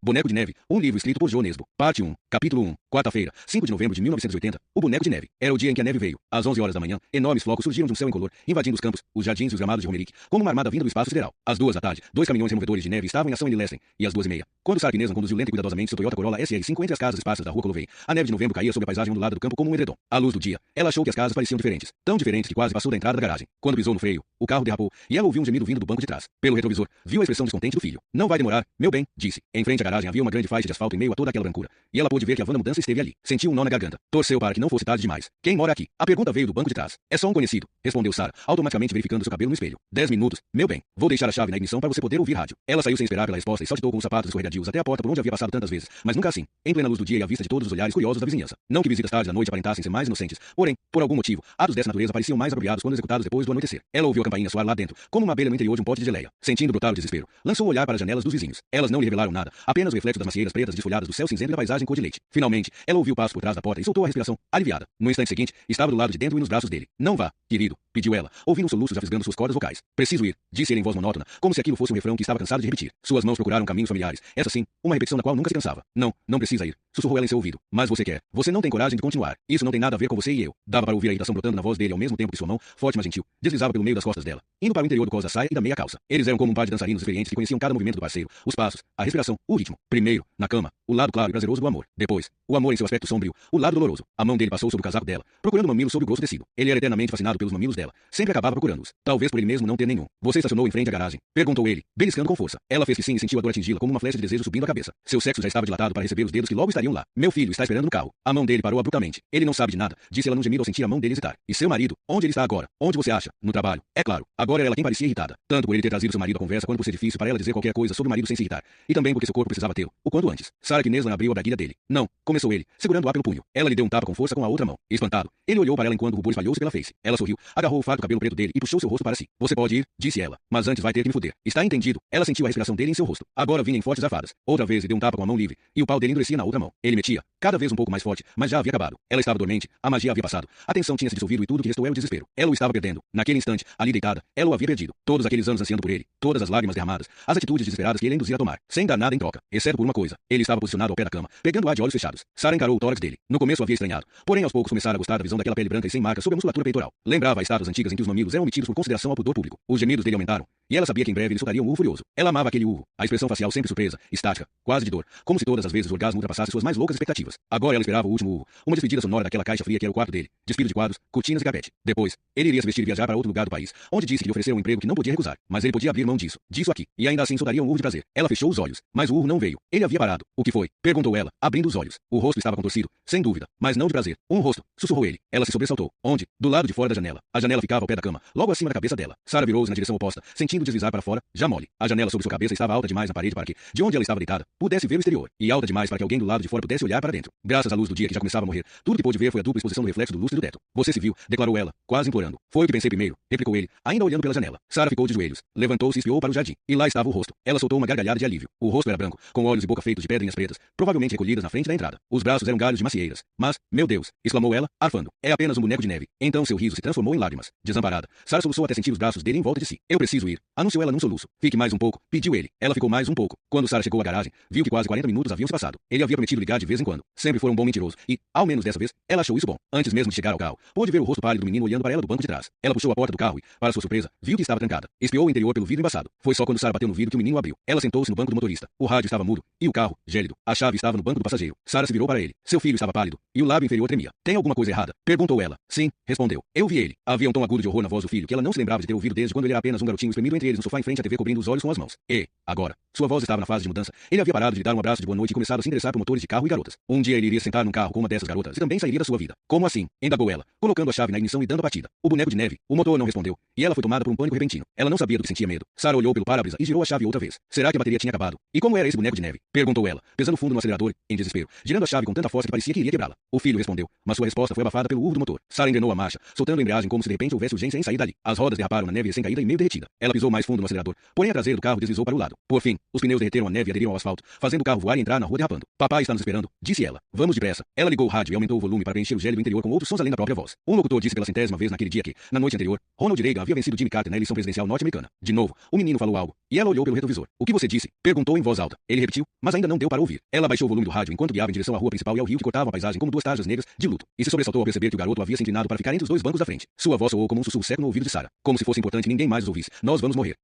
Boneco de Neve, um livro escrito por João Nesbo. Parte 1, capítulo 1, quarta-feira, 5 de novembro de 1980, o Boneco de Neve. Era o dia em que a neve veio. Às 11 horas da manhã, enormes flocos surgiram de um céu incolor, invadindo os campos, os jardins e os gramados de Romerick, como uma armada vinda do espaço sideral. Às 2 da tarde, 2 caminhões removedores de neve estavam em ação em Lillestrem, e às 2h30, quando Sarah Knesman conduziu lenta e cuidadosamente seu Toyota Corolla SR5 entre as casas esparsas da rua Colovey, a neve de novembro caía sobre a paisagem ondulada do campo como um edredom. À luz do dia, ela achou que as casas pareciam diferentes, tão diferentes que quase passou da entrada da garagem. Quando pisou no freio, o carro derrapou, e ela ouviu um gemido vindo do banco de trás. Pelo retrovisor, viu a expressão descontente do filho. Não vai demorar, meu bem, disse. Em frente à garagem havia uma grande faixa de asfalto em meio a toda aquela brancura, e ela pôde ver que a van da mudança esteve ali. Sentiu um nó na garganta. Torceu para que não fosse tarde demais. Quem mora aqui? A pergunta veio do banco de trás. É só um conhecido, respondeu Sarah, automaticamente verificando seu cabelo no espelho. 10 minutos, meu bem. Vou deixar a chave na ignição para você poder ouvir rádio. Ela saiu sem esperar pela resposta e saltitou com os sapatos escorregadios até a porta por onde havia passado tantas vezes, mas nunca assim, em plena luz do dia e à vista de todos os olhares curiosos da vizinhança. Não que visitas tardes da noite aparentassem ser mais inocentes, porém, por algum motivo, atos dessa natureza pareciam mais apropriados quando executados depois do anoitecer. Ela ouviu a campainha soar lá dentro, como uma abelha no interior de um pote de geleia. Sentindo brotar o desespero, lançou o olhar para as janelas dos vizinhos. Elas não lhe revelaram nada, apenas o reflexo das macieiras pretas desfolhadas do céu cinzento e da paisagem cor de leite. Finalmente, ela ouviu passos por trás da porta e soltou a respiração, aliviada. No instante seguinte, estava do lado de dentro e nos braços dele. Não vá, querido, pediu ela, ouvindo um soluço afisgando suas cordas vocais. Preciso ir, disse ele em voz monótona, como se aquilo fosse um refrão que estava cansado de repetir. Suas mãos procuraram caminhos familiares. Essa sim, uma repetição da qual nunca se cansava. Não, não precisa ir, sussurrou ela em seu ouvido. Mas você quer. Você não tem coragem de continuar. Isso não tem nada a ver com você e eu. Dava para ouvir a irritação brotando na voz dele ao mesmo tempo que sua mão, forte mas gentil, deslizava pelo meio das costas dela, indo para o interior do cós da saia e da meia calça. Eles eram como um par de dançarinos experientes que conheciam cada movimento do parceiro, os passos, a respiração, o ritmo. Primeiro, na cama, o lado claro e prazeroso do amor. Depois, o amor em seu aspecto sombrio, o lado doloroso. A mão dele passou sobre o casaco dela, procurando mamilos sob o grosso tecido. Ele era eternamente fascinado pelos mamilos dela. Sempre acabava procurando-os. Talvez por ele mesmo não ter nenhum. Você estacionou em frente à garagem? Perguntou ele, beliscando com força. Ela fez que sim e sentiu a dor atingi-la como uma flecha de desejo subindo a cabeça. Seu sexo já estava dilatado para receber os dedos que logo estariam lá. Meu filho está esperando no carro. A mão dele parou abruptamente. Ele não sabe de nada, disse ela num gemido ao sentir a mão dele hesitar. E seu marido? Onde ele está agora? Onde você acha? No trabalho. É claro. Agora era ela quem parecia irritada. Tanto por ele ter trazido seu marido à conversa quanto por ser difícil para ela dizer qualquer coisa sobre o marido sem se irritar. E também porque seu corpo precisava tê-lo, o quanto antes. Sarah Knesman abriu a braguilha dele. Não, começou ele, segurando-a pelo punho. Ela lhe deu um tapa com força com a outra mão. Espantado, ele olhou para ela enquanto o rubor espalhou-se pela face. Ela sorriu, agarrou o fardo do cabelo preto dele e puxou seu rosto para si. Você pode ir, disse ela, mas antes vai ter que me foder. Está entendido? Ela sentiu a respiração dele em seu rosto. Agora vinha em fortes afadas. Outra vez lhe deu um tapa com a mão livre, e o pau dele endurecia na outra mão. Ele metia, cada vez um pouco mais forte, mas já havia acabado. Ela estava dormente, a magia havia passado, a tensão tinha se dissolvido e tudo que restou era o desespero. Ela o estava perdendo. Naquele instante, ali deitada, ela o havia perdido. Todos aqueles anos ansiando por ele, todas as lágrimas derramadas, as atitudes desesperadas que ele a induzira a tomar, sem dar nada em troca, exceto por uma coisa. Ele estava posicionado ao pé da cama, pegando-a de olhos fechados. Sarah encarou o tórax dele. No começo havia estranhado, porém aos poucos começara a gostar da visão daquela pele branca e sem marcas sob a musculatura peitoral. Lembrava as estátuas antigas em que os mamilos eram omitidos por consideração ao pudor público. Os gemidos dele aumentaram, e ela sabia que em breve ele soltaria um urro furioso. Ela amava aquele urro, a expressão facial sempre surpresa, estática, quase de dor, como se todas as vezes o orgasmo ultrapassasse suas mais loucas expectativas. Agora ela esperava o último urro, uma despedida sonora daquela caixa fria que era o quarto dele, despido de quadros, cortinas e carpete. Depois, ele iria se vestir e viajar para outro lugar do país, onde disse que lhe ofereceram um emprego que não podia recusar, mas ele podia abrir mão disso aqui, e ainda assim soltaria um urro de prazer. Ela fechou os olhos, mas o urro não veio. Ele havia parado. O que foi? Perguntou ela, abrindo os olhos. O rosto estava contorcido, sem dúvida, mas não de prazer. Um rosto, sussurrou ele. Ela se sobressaltou. Onde? Do lado de fora da janela. A janela ficava ao pé da cama, logo acima da cabeça dela. Sarah virou-se na direção oposta, sentindo deslizar para fora, já mole. A janela sobre sua cabeça estava alta demais na parede para que, de onde ela estava deitada, pudesse ver o exterior, e alta demais para que alguém do lado de fora pudesse olhar para dentro. Graças à luz do dia que já começava a morrer, tudo que pôde ver foi a dupla exposição do reflexo do lustre do teto. Você se viu, declarou ela, quase implorando. Foi o que pensei primeiro, replicou ele, ainda olhando pela janela. Sarah ficou de joelhos, levantou-se e espiou para o jardim, e lá estava o rosto. Ela soltou uma gargalhada de alívio. O rosto era branco, com olhos e boca feitos de pedrinhas pretas, provavelmente recolhidas na frente da entrada. Os braços eram galhos de macieiras. Mas, meu Deus, exclamou ela, arfando. É apenas um boneco de neve. Então seu riso se transformou em lágrimas. Desamparada, Sarah soluçou até sentir os braços dele em volta de si. Eu preciso ir, anunciou ela num soluço. Fique mais um pouco, pediu ele. Ela ficou mais um pouco. Quando Sarah chegou à garagem, viu que quase 40 minutos haviam se passado. Ele havia prometido ligar de vez em quando. Sempre foi um bom mentiroso e, ao menos dessa vez, ela achou isso bom. Antes mesmo de chegar ao carro, pôde ver o rosto pálido do menino olhando para ela do banco de trás. Ela puxou a porta do carro e, para sua surpresa, viu que estava trancada. Espiou o interior pelo vidro embaçado. Foi só quando Sarah bateu no vidro que o menino o abriu. Ela sentou-se no banco do motorista. O rádio estava mudo e o carro, gélido. A chave estava no banco do passageiro. Sarah se virou para ele. Seu filho estava pálido e o lábio inferior tremia. Tem alguma coisa errada? Perguntou ela. Sim, respondeu. Eu vi ele. Havia um tom agudo de horror na voz do filho que ela não se lembrava de ter ouvido desde quando ele era apenas um garotinho espremido entre eles no sofá em frente à TV cobrindo os olhos com as mãos. E, agora, sua voz estava na fase de mudança. Ele havia parado de lhe dar um abraço de boa noite e começado a se interessar por motores de carro e garotas. Um dia ele iria sentar num carro com uma dessas garotas e também sairia da sua vida. Como assim? Indagou ela, colocando a chave na ignição e dando a batida. O boneco de neve. O motor não respondeu, e ela foi tomada por um pânico repentino. Ela não sabia do que sentia medo. Sarah olhou pelo para-brisa e girou a chave outra vez. Será que a bateria tinha acabado? E como era esse boneco de neve? Perguntou ela, pesando fundo no acelerador, em desespero, girando a chave com tanta força que parecia que iria quebrá-la. O filho respondeu, mas sua resposta foi abafada pelo urro do motor. Sarah engrenou a marcha, soltando a embreagem como se de repente houvesse urgência em sair dali. As rodas derraparam na neve sem caída e meio derretida. Ela pisou mais fundo no acelerador, porém a traseira do carro deslizou para o lado. Por fim, os pneus derreteram a neve e aderiram ao asfalto, fazendo o carro voar e entrar na rua derrapando. Papai está nos esperando, disse ela. Vamos depressa. Ela ligou o rádio e aumentou o volume para preencher o gélido interior com outros sons além da própria voz. Um locutor disse pela centésima vez naquele dia que, na noite anterior, Ronald Reagan havia vencido Jimmy Carter na eleição presidencial norte-americana. De novo, o menino falou algo, e ela olhou pelo retrovisor. O que você disse? Perguntou em voz alta. Ele Ele repetiu, mas ainda não deu para ouvir. Ela baixou o volume do rádio enquanto guiava em direção à rua principal e ao rio que cortavam a paisagem como duas tarjas negras de luto, e se sobressaltou ao perceber que o garoto havia se inclinado para ficar entre os dois bancos da frente. Sua voz soou como um sussurro seco no ouvido de Sarah, como se fosse importante e ninguém mais os ouvisse. Nós vamos morrer.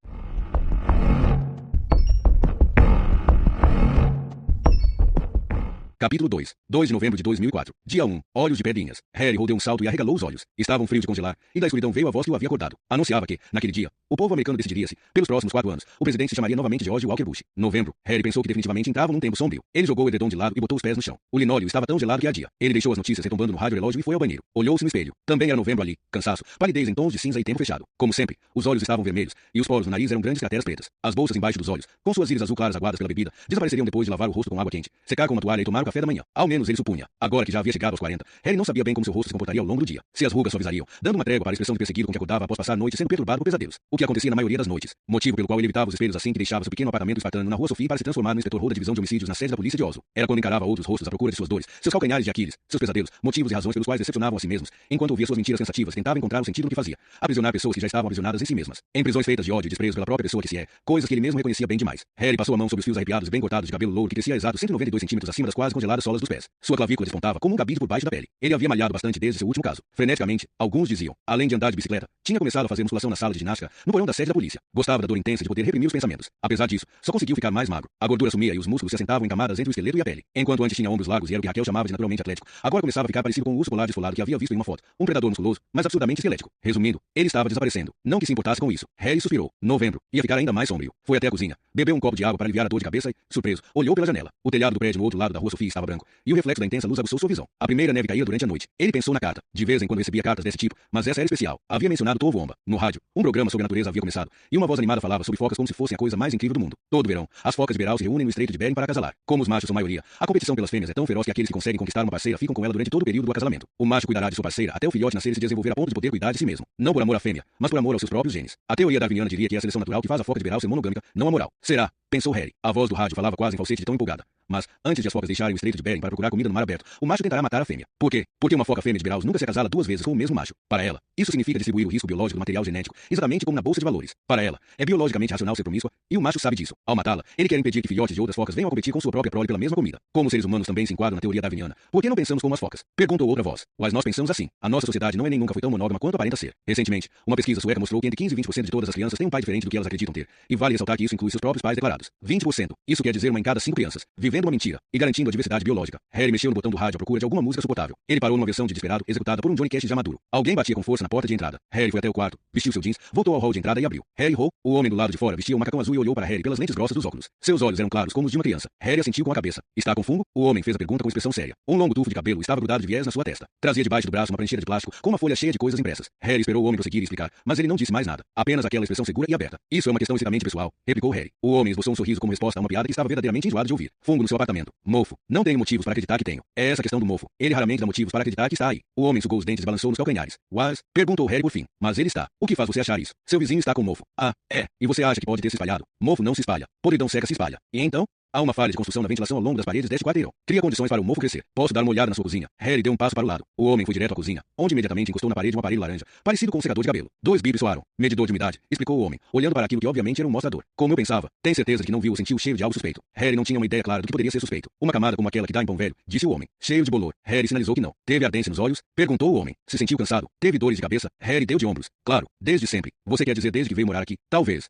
Capítulo 2. 2 de novembro de 2004. Dia 1. Olhos de pedrinhas. Harry deu um salto e arregalou os olhos. Estavam frios de congelar, e da escuridão veio a voz que o havia acordado. Anunciava que, naquele dia, o povo americano decidiria-se, pelos próximos 4 anos, o presidente se chamaria novamente George Walker Bush. Novembro. Harry pensou que definitivamente entravam num tempo sombrio. Ele jogou o edredom de lado e botou os pés no chão. O linóleo estava tão gelado que ardia. Ele deixou as notícias retumbando no rádio relógio e foi ao banheiro. Olhou-se no espelho. Também era novembro ali. Cansaço, palidez em tons de cinza e tempo fechado. Como sempre, os olhos estavam vermelhos, e os poros do nariz eram grandes crateras pretas. As bolsas embaixo dos olhos, com suas íris azul claras aguadas pela bebida, desapareceriam depois de lavar o rosto com água quente, secar com uma toalha e tomar o café da manhã. Ao menos ele supunha. Agora que já havia chegado aos 40, Harry não sabia bem como seu rosto se comportaria ao longo do dia. Se as rugas suavizariam, dando uma trégua para a expressão de perseguido com que acordava após passar a noite sendo perturbado por pesadelos. O que acontecia na maioria das noites. Motivo pelo qual ele evitava os espelhos assim que deixava seu pequeno apartamento espartano na rua Sophie para se transformar no inspetor Hall da divisão de homicídios na sede da polícia de Oslo. Era quando encarava outros rostos à procura de suas dores, seus calcanhares de Aquiles, seus pesadelos, motivos e razões pelos quais decepcionavam a si mesmos, enquanto ouvia suas mentiras cansativas, tentava encontrar o sentido no que fazia. Aprisionar pessoas que já estavam aprisionadas em si mesmas. Em prisões feitas de ódio e desprezo pela própria pessoa que se é, coisas que ele mesmo reconhecia bem demais. Harry passou a mão sobre os fios arrepiados e bem cortados de cabelo louro que crescia a exatos 192 centímetros acima das quase congeladas solas dos pés. Sua clavícula despontava como um cabide por baixo da pele. Ele havia malhado bastante desde seu último caso. Freneticamente, alguns diziam, além de andar de bicicleta, tinha começado a fazer musculação na sala de ginástica, no porão da sede da polícia. Gostava da dor intensa de poder reprimir os pensamentos. Apesar disso, só conseguiu ficar mais magro. A gordura sumia e os músculos se assentavam em camadas entre o esqueleto e a pele. Enquanto antes tinha ombros largos e era o que Raquel chamava de naturalmente atlético, agora começava a ficar parecido com o urso polar desfolado que havia visto em uma foto. Um predador musculoso, mas absurdamente esquelético. Resumindo, ele estava desaparecendo. Não que se importasse com isso. Harry suspirou. Novembro. Ia ficar ainda mais sombrio. Foi até a cozinha. Bebeu um copo de água para aliviar a dor de cabeça e, surpreso, olhou pela janela. O telhado do prédio no outro lado da rua Sophie estava branco, e o reflexo da intensa luz aguçou sua visão. A primeira neve caía durante a noite. Ele pensou na carta. De vez em quando recebia cartas desse tipo, mas essa era especial. Havia mencionado Tovo Omba. No rádio, um programa sobre a natureza havia começado, e uma voz animada falava sobre focas como se fossem a coisa mais incrível do mundo. Todo verão, as focas de Beral se reúnem no Estreito de Bering para acasalar. Como os machos são maioria, a competição pelas fêmeas é tão feroz que aqueles que conseguem conquistar uma parceira ficam com ela durante todo o período do acasalamento. O macho cuidará de sua parceira até o filhote nascer e se desenvolver a ponto de poder cuidar de si mesmo. Não por amor à fêmea, mas por amor aos seus próprios genes. A teoria darwiniana diria que é a seleção natural que faz a foca de Beral ser monogâmica, não a moral. Será? Pensou Harry. A voz do rádio falava quase em falsete de tão empolgada. Mas, antes de as focas deixarem o Estreito de Bering para procurar comida no mar aberto, o macho tentará matar a fêmea. Por quê? Porque uma foca fêmea de Beraus nunca se acasala 2 vezes com o mesmo macho. Para ela, isso significa distribuir o risco biológico do material genético, exatamente como na bolsa de valores. Para ela, é biologicamente racional ser promíscua, e o macho sabe disso. Ao matá-la, ele quer impedir que filhotes de outras focas venham a competir com sua própria prole pela mesma comida. Como os seres humanos também se enquadram na teoria darwiniana, por que não pensamos como as focas? Perguntou outra voz. Mas nós pensamos assim. A nossa sociedade não é nem nunca foi tão monógama quanto aparenta ser. Recentemente, uma pesquisa sueca mostrou que entre 15 e 20% de todas as crianças têm um pai diferente do que elas acreditam ter. E vale ressaltar que isso inclui seus próprios pais declarados. 20%. Isso quer dizer uma em cada 5 crianças, vivendo uma mentira e garantindo a diversidade biológica. Harry mexeu no botão do rádio à procura de alguma música suportável. Ele parou numa versão de Desperado, executada por um Johnny Cash já maduro. Alguém batia com força na porta de entrada. Harry foi até o quarto, vestiu seu jeans, voltou ao hall de entrada e abriu. Harry Hall, o homem do lado de fora, vestia um macacão azul e olhou para Harry pelas lentes grossas dos óculos. Seus olhos eram claros como os de uma criança. Harry assentiu com a cabeça. Está com fungo? O homem fez a pergunta com expressão séria. Um longo tufo de cabelo estava grudado de viés na sua testa. Trazia debaixo do braço uma prancheira de plástico com uma folha cheia de coisas impressas. Harry esperou o homem prosseguir e explicar, mas ele não disse mais nada. Apenas aquela expressão segura e aberta. Isso é uma questão estritamente pessoal, replicou Harry. O homem esboçou um sorriso como resposta a uma piada que estava verdadeiramente enjoado de ouvir. Fungo no seu apartamento. Mofo. Não tenho motivos para acreditar que tenho. É essa questão do mofo. Ele raramente dá motivos para acreditar que está aí. O homem sugou os dentes e balançou nos calcanhares. Was? Perguntou Harry por fim. Mas ele está. O que faz você achar isso? Seu vizinho está com mofo. Ah, é. E você acha que pode ter se espalhado? Mofo não se espalha. Podridão seca se espalha. E então? Há uma falha de construção na ventilação ao longo das paredes deste quarteirão. Cria condições para o mofo crescer. Posso dar uma olhada na sua cozinha? Harry deu um passo para o lado. O homem foi direto à cozinha, onde imediatamente encostou na parede um aparelho laranja, parecido com um secador de cabelo. 2 bibs soaram. Medidor de umidade, explicou o homem, olhando para aquilo que obviamente era um mostrador. Como eu pensava. Tem certeza de que não viu ou sentiu o cheiro de algo suspeito? Harry não tinha uma ideia clara do que poderia ser suspeito. Uma camada como aquela que dá em pão velho, disse o homem. Cheio de bolor. Harry sinalizou que não. Teve ardência nos olhos? Perguntou o homem. Se sentiu cansado? Teve dores de cabeça? Harry deu de ombros. Claro, desde sempre. Você quer dizer desde que veio morar aqui? Talvez.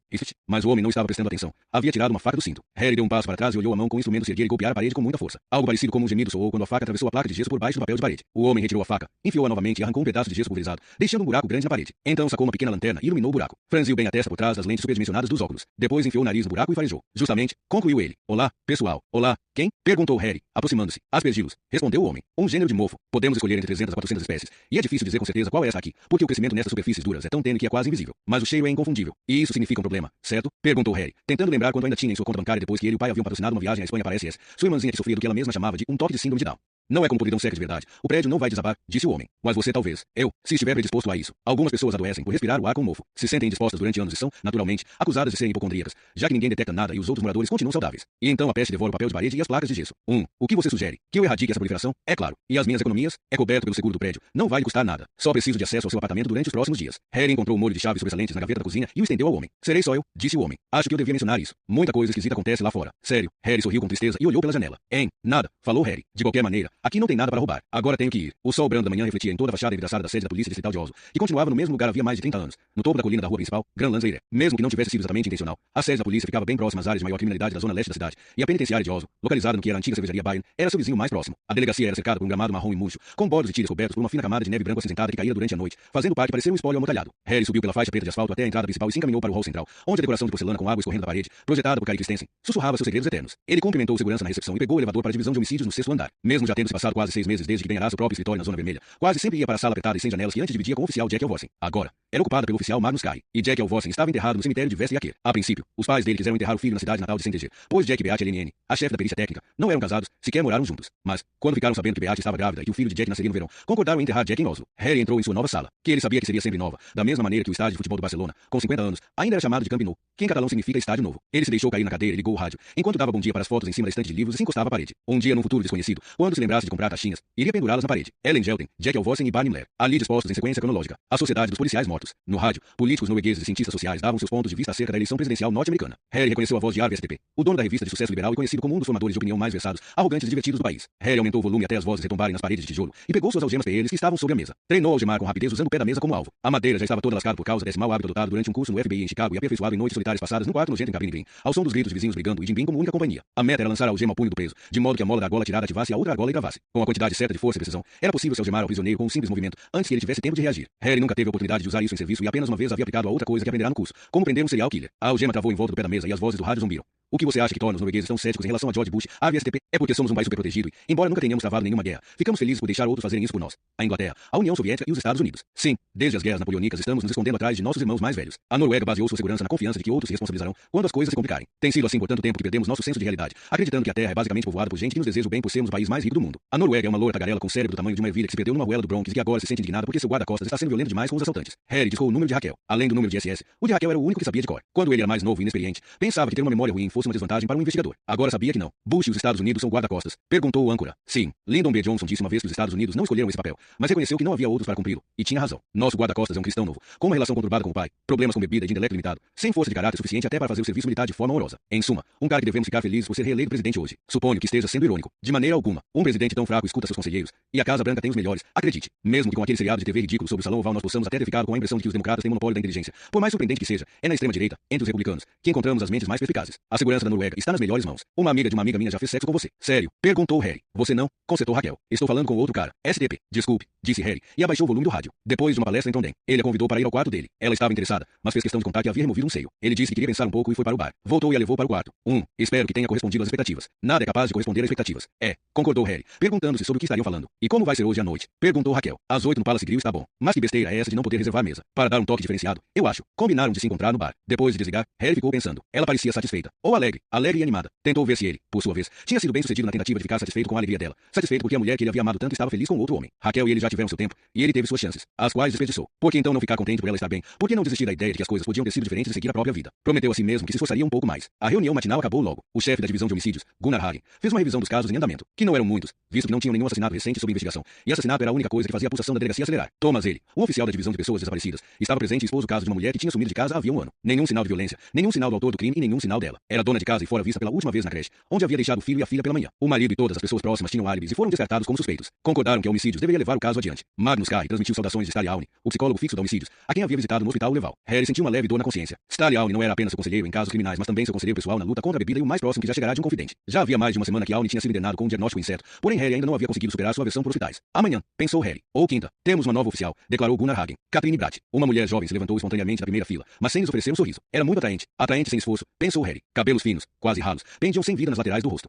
Mas o homem não estava prestando atenção. Havia tirado uma faca do cinto. Harry deu um passo para trás e olhou a mão com o instrumento erguer e golpear a parede com muita força. Algo parecido como um gemido soou quando a faca atravessou a placa de gesso por baixo do papel de parede. O homem retirou a faca, enfiou-a novamente e arrancou um pedaço de gesso pulverizado, deixando um buraco grande na parede. Então sacou uma pequena lanterna e iluminou o buraco. Franziu bem a testa por trás das lentes superdimensionadas dos óculos. Depois enfiou o nariz no buraco e farejou. Justamente, concluiu ele. Olá, pessoal. Olá, quem? Perguntou Harry, aproximando-se. Aspergilos. Respondeu o homem. Um gênero de mofo. Podemos escolher entre 300 a 400 espécies. E é difícil dizer com certeza qual é essa aqui, porque o crescimento nessas superfícies duras é tão tênue que é quase invisível. Mas o cheiro é inconfundível. E isso significa um problema, certo? Perguntou Harry, tentando lembrar quanto ainda tinha em sua conta bancária depois que ele e o pai haviam patrocinado uma viagem à Espanha para SS. Sua irmãzinha que sofria do que ela mesma chamava de um toque de síndrome de Down. Não é como podridão seca de verdade. O prédio não vai desabar, disse o homem. Mas você talvez. Eu, se estiver predisposto a isso. Algumas pessoas adoecem por respirar o ar com mofo. Se sentem indispostas durante anos e são, naturalmente, acusadas de serem hipocondríacas, já que ninguém detecta nada e os outros moradores continuam saudáveis. E então a peste devora o papel de parede e as placas de gesso. O que você sugere? Que eu erradique essa proliferação? É claro. E as minhas economias? É coberto pelo seguro do prédio. Não vai lhe custar nada. Só preciso de acesso ao seu apartamento durante os próximos dias. Harry encontrou um molho de chaves sobressalentes na gaveta da cozinha e o estendeu ao homem. Serei só eu, disse o homem. Acho que eu devia mencionar isso. Muita coisa esquisita acontece lá fora. Sério. Harry sorriu com tristeza e olhou pela janela. Hein? Nada, falou Harry. De qualquer maneira, aqui não tem nada para roubar. Agora tenho que ir. O sol brando da manhã refletia em toda a fachada envidraçada da sede da polícia distrital de Oslo, que continuava no mesmo lugar havia mais de 30 anos, no topo da colina da rua principal, Grand Lanzeré. Mesmo que não tivesse sido exatamente intencional, a sede da polícia ficava bem próxima às áreas de maior criminalidade da zona leste da cidade, e a penitenciária de Oslo, localizada no que era a antiga cervejaria Bayern, era seu vizinho mais próximo. A delegacia era cercada por um gramado marrom e murcho, com bordos e tilhas cobertos por uma fina camada de neve branco acinzentada que caía durante a noite, fazendo o parque parecer um espólio amortalhado. Harry subiu pela faixa preta de asfalto até a entrada principal e se encaminhou para o hall central, onde a decoração de porcelana com água escorrendo da parede, projetada por Kari Christensen, sussurrava seus segredos eternos. Ele cumprimentou o segurança na recepção e pegou o elevador para a divisão de homicídios no sexto andar. Mesmo já tendo se passado quase 6 meses desde que ganhara seu próprio escritório na zona vermelha, quase sempre ia para a sala apertada e sem janelas que antes dividia com o oficial Jack Elvorsen. Agora, era ocupada pelo oficial Magnus Carey, e Jack Elvorsen estava enterrado no cemitério de Vestjaker. A princípio, os pais dele quiseram enterrar o filho na cidade natal de Saint-Léger, pois Jack e Beate LNN, a chefe da perícia técnica, não eram casados, sequer moraram juntos. Mas, quando ficaram sabendo que Beate estava grávida e que o filho de Jack nasceria no verão, concordaram em enterrar Jack em Oslo. Harry entrou em sua nova sala, que ele sabia que seria sempre nova, da mesma maneira que o estádio de futebol do Barcelona, com 50 anos, ainda era chamado de Camp Nou, que em catalão significa estádio novo. Ele se deixou cair na cadeira e ligou o rádio, enquanto dava bom dia para as fotos em cima da estante de livros e se encostava à parede. Um dia num futuro desconhecido, quando se lembrasse de comprar taxinhas, iria pendurá-las na parede. Ellen Gelten, Jack Elvorsen e Barney Miller, ali dispostos em sequência cronológica. A sociedade dos policiais mortos. No rádio, políticos noruegueses e cientistas sociais davam seus pontos de vista acerca da eleição presidencial norte-americana. Harry reconheceu a voz de Harvey STP, o dono da revista de sucesso liberal e conhecido como um dos formadores de opinião mais versados, arrogantes e divertidos do país. Harry aumentou o volume até as vozes retombarem nas paredes de tijolo e pegou suas algemas PLs que estavam sobre a mesa. Treinou algemar com rapidez usando o pé da mesa como alvo. A madeira já estava toda lascada por causa desse mau hábito adotado durante um curso no FBI em Chicago e aperfeiçoado em noites solitárias passadas no quarto nojento em Cabrini Green, ao som dos gritos de vizinhos brigando e Jim Beam como única companhia. A meta era lançar a algema ao punho do peso, de modo que a mola da argola tirada ativasse a outra argola e travasse. Com a quantidade certa de força e precisão, era possível se algemar ao prisioneiro com um simples movimento, antes que ele tivesse tempo de reagir. Harry nunca teve a oportunidade de usar isso em serviço e apenas uma vez havia aplicado a outra coisa que aprenderá no curso, como prender um serial killer. A algema travou em volta do pé da mesa e as vozes do rádio zumbiram. O que você acha que torna os noruegueses tão céticos em relação a George Bush, a VSTP? É porque somos um país superprotegido e, embora nunca tenhamos travado nenhuma guerra, ficamos felizes por deixar outros fazerem isso por nós. A Inglaterra, a União Soviética e os Estados Unidos. Sim, desde as guerras napoleônicas estamos nos escondendo atrás de nossos irmãos mais velhos. A Noruega baseou sua segurança na confiança de que outros se responsabilizarão quando as coisas se complicarem. Tem sido assim por tanto tempo que perdemos nosso senso de realidade, acreditando que a Terra é basicamente povoada por gente que nos deseja o bem por sermos o país mais rico do mundo. A Noruega é uma loura tagarela com cérebro do tamanho de uma ervilha que se perdeu numa ruela do Bronx e que agora se sente indignada porque seu guarda-costas está sendo violento demais com os assaltantes. Harry discou o número de Raquel. Além do número de SS, o de Raquel era o único que sabia de cor. Quando ele era mais novo e inexperiente, pensava que ter uma memória ruim fosse uma desvantagem para um investigador. Agora sabia que não. Bush e os Estados Unidos são guarda-costas. Perguntou o âncora. Sim, Lyndon B. Johnson disse uma vez que os Estados Unidos não escolheram esse papel, mas reconheceu que não havia outros para cumpri-lo. E tinha razão. Nosso guarda-costas é um cristão novo, com uma relação conturbada com o pai, problemas com bebida e de intelecto limitado, sem força de caráter suficiente até para fazer o serviço militar de forma honrosa. Em suma, um cara que devemos ficar felizes por ser reeleito presidente hoje. Suponho que esteja sendo irônico. De maneira alguma. Um presidente tão fraco escuta seus conselheiros. E a Casa Branca tem os melhores. Acredite. Mesmo que com aquele seriado de TV ridículo sobre o Salão Oval nós possamos até ter ficado com a impressão de que os democratas têm monopólio da inteligência. Por mais surpreendente que seja, é na extrema-direita, entre os republicanos, que encontramos as mentes mais perspicazes. A segurança da Noruega está nas melhores mãos. Uma amiga de uma amiga minha já fez sexo com você. Sério? Perguntou Harry. Você não? Consertou Raquel. Estou falando com outro cara. STP. Desculpe, disse Harry, e abaixou o volume do rádio. Depois de uma palestra em Trondheim, ele a convidou para ir ao quarto dele. Ela estava interessada, mas fez questão de contar que havia removido um seio. Ele disse que queria pensar um pouco e foi para o bar. Voltou e a levou para o quarto. Espero que tenha correspondido às expectativas. Nada é capaz de corresponder às expectativas. É, concordou Harry, perguntando-se sobre o que estariam falando. E como vai ser hoje à noite? Perguntou Raquel. Às 8 no Palace Grill está bom. Mas que besteira é essa de não poder reservar a mesa? Para dar um toque diferenciado, eu acho. Combinaram de se encontrar no bar. Depois de desligar, Harry ficou pensando. Ela parecia satisfeita. Ou alegre e animada. Tentou ver se ele, por sua vez, tinha sido bem sucedido na tentativa de ficar satisfeito com a alegria dela. Satisfeito porque a mulher que ele havia amado tanto estava feliz com outro homem. Raquel e ele já tiveram seu tempo, e ele teve suas chances, as quais desperdiçou. Por que então não ficar contente por ela estar bem? Por que não desistir da ideia de que as coisas podiam ter sido diferentes e seguir a própria vida? Prometeu a si mesmo que se esforçaria um pouco mais. A reunião matinal acabou logo. O chefe da divisão de homicídios, Gunnar Hagen, fez uma revisão dos casos em andamento, que não eram muitos, visto que não tinham nenhum assassinato recente sob investigação, e assassinato era a única coisa que fazia a pulsação da delegacia acelerar. Thomas ele, um oficial da divisão de pessoas desaparecidas, estava presente e expôs o caso de uma mulher que tinha sumido de casa havia um ano. Nenhum sinal de violência, nenhum sinal do autor do crime e nenhum sinal dela. Era dona de casa e fora vista pela última vez na creche, onde havia deixado o filho e a filha pela manhã. O marido e todas as pessoas próximas tinham álibis e foram descartados como suspeitos. Concordaram que a homicídios deveria levar o caso adiante. Magnus Carey transmitiu saudações de Stanley Aune, o psicólogo fixo da homicídios, a quem havia visitado no hospital Leval. Harry sentiu uma leve dor na consciência. Stanley Aune não era apenas seu conselheiro em casos criminais, mas também seu conselheiro pessoal na luta contra a bebida e o mais próximo que já chegará de um confidente. Já havia mais de uma semana que Aune tinha sido internado com um diagnóstico incerto, porém Harry ainda não havia conseguido superar sua aversão por hospitais. Amanhã, pensou Harry, ou quinta, temos uma nova oficial, declarou Gunnar Hagen. Catherine Bratt, uma mulher jovem, se levantou espontaneamente da primeira fila, mas sem lhes oferecer um sorriso. Era muito atraente sem esforço, pensou Harry. Cabelos finos, quase ralos, pendiam sem vida nas laterais do rosto.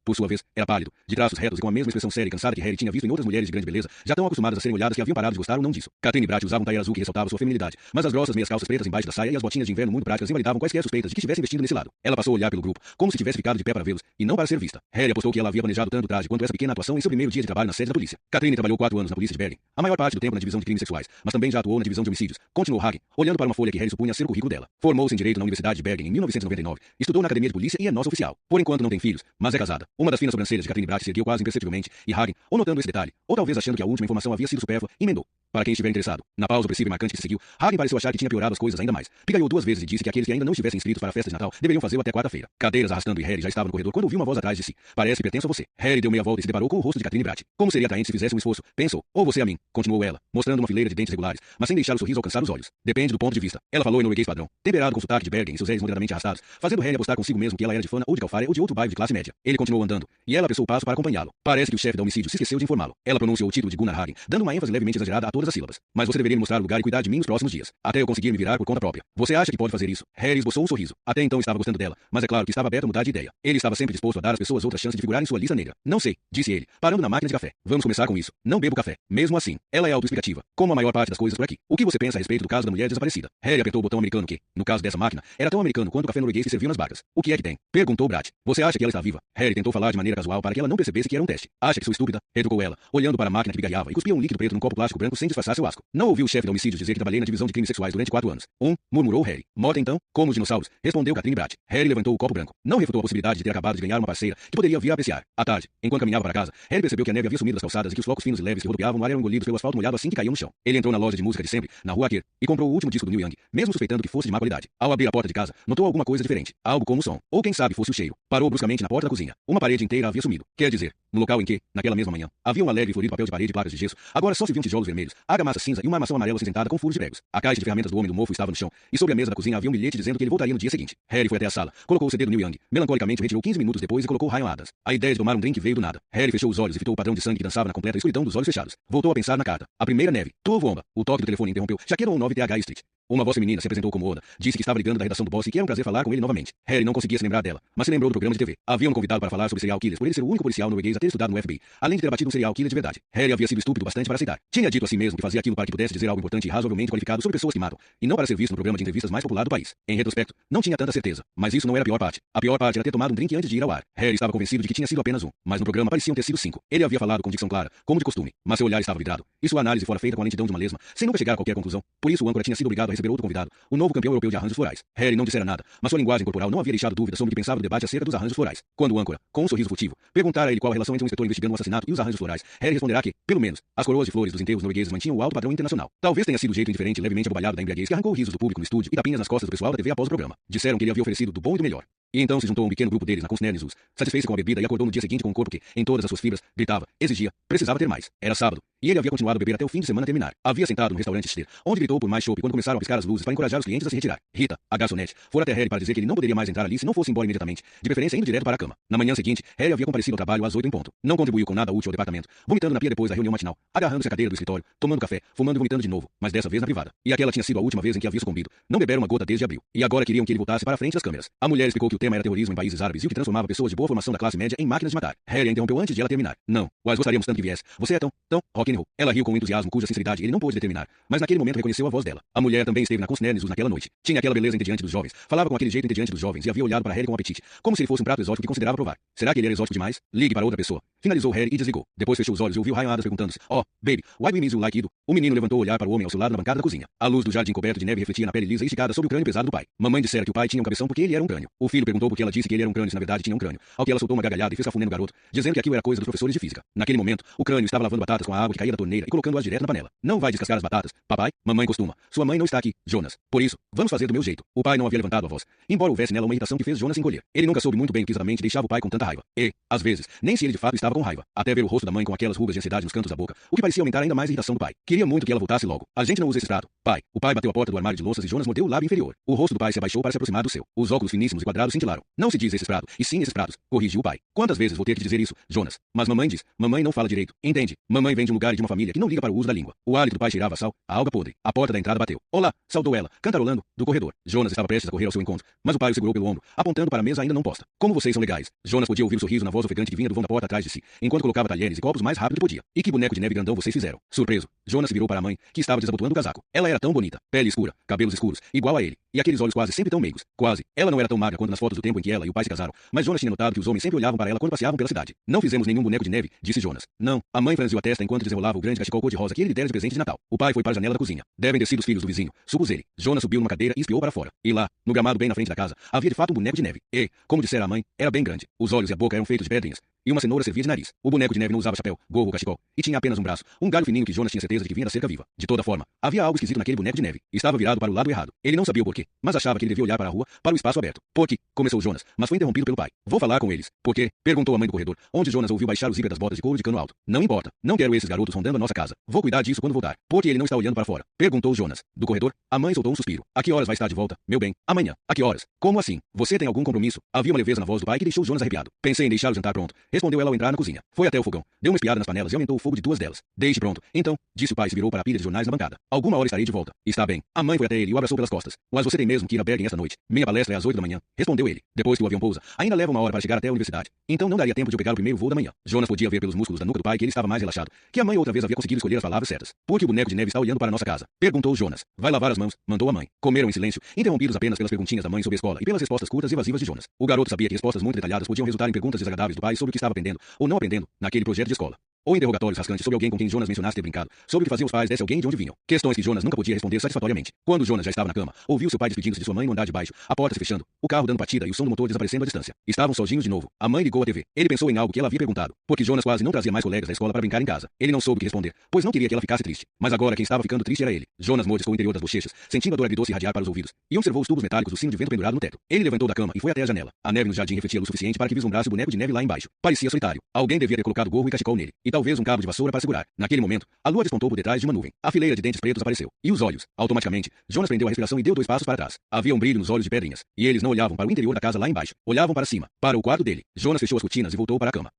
por sua vez, era pálido, de traços retos e com a mesma expressão séria e cansada que Harry tinha visto em outras mulheres de grande beleza, já tão acostumadas a serem olhadas que haviam parado de gostar ou não disso. Catherine Bratt usava um tailleur azul que ressaltava sua feminilidade, mas as grossas meias calças pretas embaixo da saia e as botinhas de inverno muito práticas invalidavam quaisquer suspeitas de que estivessem vestindo nesse lado. Ela passou a olhar pelo grupo, como se tivesse ficado de pé para vê-los, e não para ser vista. Harry apostou que ela havia planejado tanto o traje quanto essa pequena atuação em seu primeiro dia de trabalho na sede da polícia. Catherine trabalhou 4 anos na polícia de Bergen, a maior parte do tempo na divisão de crimes sexuais, mas também já atuou na divisão de homicídios. Continuou Hagen, olhando para uma folha que Harry supunha ser o currículo dela. Formou-se em Direito na Universidade de Bergen em 1999, estudou na Academia de Polícia e é nossa oficial. Por enquanto não tem filhos, mas é casada. Uma das finas sobrancelhas de Catherine Bratt se ergueu quase imperceptivelmente, e Hagen, ou notando esse detalhe, ou talvez achando que a última informação havia sido supérflua, emendou. Para quem estiver interessado. Na pausa opressiva e marcante que se seguiu, Hagen pareceu achar que tinha piorado as coisas ainda mais. Pigalhou 2 vezes e disse que aqueles que ainda não estivessem inscritos para a festa de Natal deveriam fazê-lo até quarta-feira. Cadeiras arrastando e Harry já estava no corredor quando ouviu uma voz atrás de si. Parece que pertenço a você. Harry deu meia volta e se deparou com o rosto de Catherine Bratt. Como seria atraente se fizesse um esforço, pensou. Ou você a mim, continuou ela, mostrando uma fileira de dentes regulares, mas sem deixar o sorriso alcançar os olhos. Depende do ponto de vista. Ela falou em norueguês padrão, temperado com sotaque de Bergen e seus R's moderadamente arrastados, fazendo Harry apostar consigo mesmo que ela era de Fana ou de Calfária ou de outro bairro de classe média. Ele continuou andando, e ela apressou o passo para acompanhá-lo. Parece que o chefe da homicídio se esqueceu de informá-lo. Ela pronunciou o título de Gunnar Hagen, dando uma ênfase levemente exagerada a todas as sílabas. Mas você deveria me mostrar o lugar e cuidar de mim nos próximos dias, até eu conseguir me virar por conta própria. Você acha que pode fazer isso? Harry esboçou um sorriso. Até então estava gostando dela, mas é claro que estava aberto a mudar de ideia. Ele estava sempre disposto a dar às pessoas outra chance de figurar em sua lista negra. Não sei, disse ele, parando na máquina de café. Vamos começar com isso. Não bebo café. Mesmo assim, ela é autoexplicativa, como a maior parte das coisas por aqui. O que você pensa a respeito do caso da mulher desaparecida? Harry apertou o botão americano que, no caso dessa máquina, era tão americano quanto o café norueguês que serviu nas barcas. O que é que tem? Perguntou Bratt. Você acha que ela está viva? Harry tentou falar de maneira casual para que ela não percebesse que era um teste. Acha que sou estúpida? Retrucou ela, olhando para a máquina que pigarreava e cuspia um líquido preto num copo plástico branco sem disfarçar seu asco. Não ouviu o chefe da homicídio dizer que trabalhei na divisão de crimes sexuais durante 4 anos. Murmurou Harry. Morta então? Como os dinossauros, respondeu Catherine Bratt. Harry levantou o copo branco. Não refutou a possibilidade de ter acabado de ganhar uma parceira que poderia vir a apreciar. À tarde, enquanto caminhava para casa, Harry percebeu que a neve havia sumido das calçadas e que os flocos finos e leves que rodopiavam no ar eram engolidos pelo asfalto molhado assim que caíam no chão. Ele entrou na loja de música de sempre, na rua Aker, e comprou o último disco do Neil Young, mesmo suspeitando que fosse de má qualidade. Ao abrir a porta de casa, notou alguma coisa diferente. Algo como o som, ou quem sabe fosse o cheiro. Parou bruscamente na porta da cozinha. Uma parede inteira havia sumido. Quer dizer, no local em que, naquela mesma manhã, havia um alegre e florido papel de parede e placas de gesso, agora só se viam tijolos vermelhos, argamassa cinza e uma armação amarela acinzentada com furos de pregos. A caixa de ferramentas do homem do mofo estava no chão, e sobre a mesa da cozinha havia um bilhete dizendo que ele voltaria no dia seguinte. Harry foi até a sala, colocou o CD do Neil Young, melancolicamente o retirou 15 minutos depois e colocou Ryan Adams. A ideia de tomar um drink veio do nada. Harry fechou os olhos e fitou o padrão de sangue que dançava na completa escuridão dos olhos fechados. Voltou a pensar na carta. A primeira neve. Tuvo bomba. O toque do telefone interrompeu. Jaqueiro 19 TH Street. Uma voz feminina se apresentou como Oda. Disse que estava ligando da redação do Boss e que era um prazer falar com ele novamente. Harry não conseguia se lembrar dela, mas se lembrou do programa de TV. Haviam convidado para falar sobre serial killers por ele ser o único policial norueguês a ter estudado no FBI, além de ter batido um serial killer de verdade. Harry havia sido estúpido bastante para aceitar. Tinha dito a si mesmo que fazia aquilo para que pudesse dizer algo importante e razoavelmente qualificado sobre pessoas que matam, e não para ser visto no programa de entrevistas mais popular do país. Em retrospecto, não tinha tanta certeza, mas isso não era a pior parte. A pior parte era ter tomado um drink antes de ir ao ar. Harry estava convencido de que tinha sido apenas um, mas no programa pareciam ter sido 5. Ele havia falado com dicção clara, como de costume, mas seu olhar estava vidrado, e sua análise fora feita com a lentidão de uma lesma, sem nunca chegar a qualquer conclusão. Por isso o âncora tinha sido obrigado a receber outro convidado, o novo campeão europeu de arranjos florais. Harry não dissera nada, mas sua linguagem corporal não havia deixado dúvida sobre o que pensava do debate acerca dos arranjos florais. Quando o âncora, com um sorriso furtivo, perguntara a ele qual a relação entre um inspetor investigando um assassinato e os arranjos florais, Harry responderá que, pelo menos, as coroas de flores dos enterros noruegueses mantinham o alto padrão internacional. Talvez tenha sido o jeito indiferente e levemente abobalhado da embriaguez que arrancou risos do público no estúdio e tapinhas nas costas do pessoal da TV após o programa. Disseram que ele havia oferecido do bom e do melhor. E então se juntou um pequeno grupo deles na Cosner News, satisfeito com a bebida e acordou no dia seguinte com um corpo que, em todas as suas fibras, gritava, exigia, precisava ter mais. Era sábado, e ele havia continuado a beber até o fim de semana terminar. Havia sentado no restaurante Schiller, onde gritou por mais chopp quando começaram a piscar as luzes para encorajar os clientes a se retirar. Rita, a garçonete, fora até Harry para dizer que ele não poderia mais entrar ali se não fosse embora imediatamente, de preferência indo direto para a cama. Na manhã seguinte, Harry havia comparecido ao trabalho às 8 em ponto. Não contribuiu com nada útil ao departamento, vomitando na pia depois da reunião matinal, agarrando-se à cadeira do escritório, tomando café, fumando e vomitando de novo, mas dessa vez na privada. E aquela tinha sido a última vez em que havia sucumbido. Não beberam uma gota desde abril, e agora queriam que ele voltasse para a frente das câmeras. A mulher explicou que o tema era terrorismo em países árabes e o que transformava pessoas de boa formação da classe média em máquinas de matar. Harry a interrompeu antes de ela terminar. Não, mas gostaríamos tanto que viesse. Você é tão rock and roll. Ela riu com um entusiasmo cuja sinceridade ele não pôde determinar, mas naquele momento reconheceu a voz dela. A mulher também esteve na Cosner News naquela noite. Tinha aquela beleza entediante dos jovens, falava com aquele jeito entediante dos jovens e havia olhado para Harry com apetite, como se ele fosse um prato exótico que considerava provar. Será que ele era exótico demais? Ligue para outra pessoa. Finalizou Harry e desligou. Depois fechou os olhos e ouviu Ryan Adams perguntando-se: "Oh, baby, why do we miss you like you?" O menino levantou o olhar para o homem ao seu lado na bancada da cozinha. A luz do jardim coberto de neve refletia na pele lisa e esticada sobre o crânio pesado do pai. Mamãe dissera que o pai tinha um cabeção porque ele era um crânio. O filho perguntou por que ela disse que ele era um crânio se na verdade tinha um crânio. Ao que ela soltou uma gargalhada e fez cafuné no garoto, dizendo que aquilo era coisa dos professores de física. Naquele momento, o crânio estava lavando batatas com a água que caía da torneira e colocando-as direto na panela. Não vai descascar as batatas, papai? Mamãe costuma. Sua mãe não está aqui, Jonas. Por isso, vamos fazer do meu jeito. O pai não havia levantado a voz, embora houvesse nela uma irritação que fez Jonas encolher. Ele nunca soube muito bem o que exatamente deixava o pai com tanta raiva. E, às vezes, nem se ele de fato estava com raiva. Até ver o rosto da mãe com aquelas rugas de ansiedade nos cantos da boca, o que parecia aumentar ainda mais a irritação do pai. Queria muito que ela voltasse logo. A gente não usa esse prato. Pai. O pai bateu a porta do armário de louças e Jonas mordeu o lábio inferior. O rosto do pai se abaixou para se aproximar do seu. Os óculos finíssimos e quadrados cintilaram. Não se diz esses pratos, e sim esses pratos, corrigiu o pai. Quantas vezes vou ter que dizer isso, Jonas? Mas mamãe diz. Mamãe não fala direito. Entende? Mamãe vem de um lugar vulgar e de uma família que não liga para o uso da língua. O hálito do pai cheirava a sal, a alga podre. A porta da entrada bateu. Olá, saudou ela, cantarolando, do corredor. Jonas estava prestes a correr ao seu encontro, mas o pai o segurou pelo ombro, apontando para a mesa ainda não posta. Como vocês são legais. Jonas podia ouvir o sorriso na voz ofegante que vinha do vão da porta atrás de si, enquanto colocava talheres e copos mais rápido que podia. E que boneco de neve grandão vocês fizeram? Surpreso, Jonas se virou para a mãe, que estava desabotoando o casaco. Ela era tão bonita, pele escura, cabelos escuros, igual a ele, e aqueles olhos quase sempre tão meigos. Quase. Ela não era tão magra quanto nas fotos do tempo em que ela e o pai se casaram, mas Jonas tinha notado que os homens sempre olhavam para ela quando passeavam pela cidade. Não fizemos nenhum boneco de neve, disse Jonas. Não. A mãe franziu a testa enquanto desenrolava o grande cachecol cor-de-rosa que ele lhe dera de presente de Natal. O pai foi para a janela da cozinha. Devem ter sido os filhos do vizinho, supôs ele. Jonas subiu numa cadeira e espiou para fora. E lá, no gramado bem na frente da casa, havia de fato um boneco de neve. E, como dissera a mãe, era bem grande. Os olhos e a boca eram feitos de pedrinhas. E uma cenoura servia de nariz. O boneco de neve não usava chapéu, gorro ou cachecol, e tinha apenas um braço, um galho fininho que Jonas tinha certeza de que vinha da cerca viva. De toda forma, havia algo esquisito naquele boneco de neve. Estava virado para o lado errado. Ele não sabia o porquê, mas achava que ele devia olhar para a rua, para o espaço aberto. Porque, começou Jonas, mas foi interrompido pelo pai. Vou falar com eles. Por quê? Perguntou a mãe do corredor, onde Jonas ouviu baixar o zíper das botas de couro de cano alto. Não importa. Não quero esses garotos rondando a nossa casa. Vou cuidar disso quando voltar. Porque ele não está olhando para fora. Perguntou Jonas. Do corredor, a mãe soltou um suspiro. A que horas vai estar de volta, meu bem? Amanhã. A que horas? Como assim? Você tem algum compromisso? Havia uma leveza na voz do pai que deixou Jonas arrepiado. Pensei em deixar o jantar pronto. Respondeu ela ao entrar na cozinha. Foi até o fogão. Deu uma espiada nas panelas e aumentou o fogo de duas delas. Deixe pronto. Então, disse o pai e se virou para a pilha de jornais na bancada. Alguma hora estarei de volta. Está bem. A mãe foi até ele e o abraçou pelas costas. Mas você tem mesmo que ir a Bergen esta noite. Minha palestra é às 8 da manhã. Respondeu ele. Depois que o avião pousa, ainda leva uma hora para chegar até a universidade. Então não daria tempo de eu pegar o primeiro voo da manhã. Jonas podia ver pelos músculos da nuca do pai que ele estava mais relaxado, que a mãe outra vez havia conseguido escolher as palavras certas. Por que o boneco de neve está olhando para a nossa casa? Perguntou Jonas. Vai lavar as mãos, mandou a mãe. Comeram em silêncio, interrompidos apenas pelas perguntinhas da mãe sobre a escola e pelas respostas curtas e evasivas de Jonas. O garoto sabia que respostas muito detalhadas podiam resultar em perguntas desagradáveis do pai sobre o que estava aprendendo ou não aprendendo naquele projeto de escola. Ou interrogatórios rascantes sobre alguém com quem Jonas mencionasse ter brincado, sobre o que faziam os pais desse alguém de onde vinham. Questões que Jonas nunca podia responder satisfatoriamente. Quando Jonas já estava na cama, ouviu seu pai despedindo-se de sua mãe no andar de baixo, a porta se fechando, o carro dando batida e o som do motor desaparecendo à distância. Estavam sozinhos de novo. A mãe ligou a TV. Ele pensou em algo que ela havia perguntado, porque Jonas quase não trazia mais colegas da escola para brincar em casa. Ele não soube o que responder, pois não queria que ela ficasse triste. Mas agora quem estava ficando triste era ele. Jonas mordiscou o interior das bochechas, sentindo a dor agridoce irradiar para os ouvidos, e observou os tubos metálicos do sino de vento pendurado no teto. Ele levantou da cama e foi até a janela. A neve no jardim refletia o suficiente para que vislumbrasse o boneco de neve lá embaixo. Parecia solitário. Alguém devia ter colocado gorro e cachecol nele, e talvez um cabo de vassoura para segurar. Naquele momento, a lua despontou por detrás de uma nuvem. A fileira de dentes pretos apareceu. E os olhos. Automaticamente, Jonas prendeu a respiração e deu 2 passos para trás. Havia um brilho nos olhos de pedrinhas. E eles não olhavam para o interior da casa lá embaixo. Olhavam para cima, para o quarto dele. Jonas fechou as cortinas e voltou para a cama.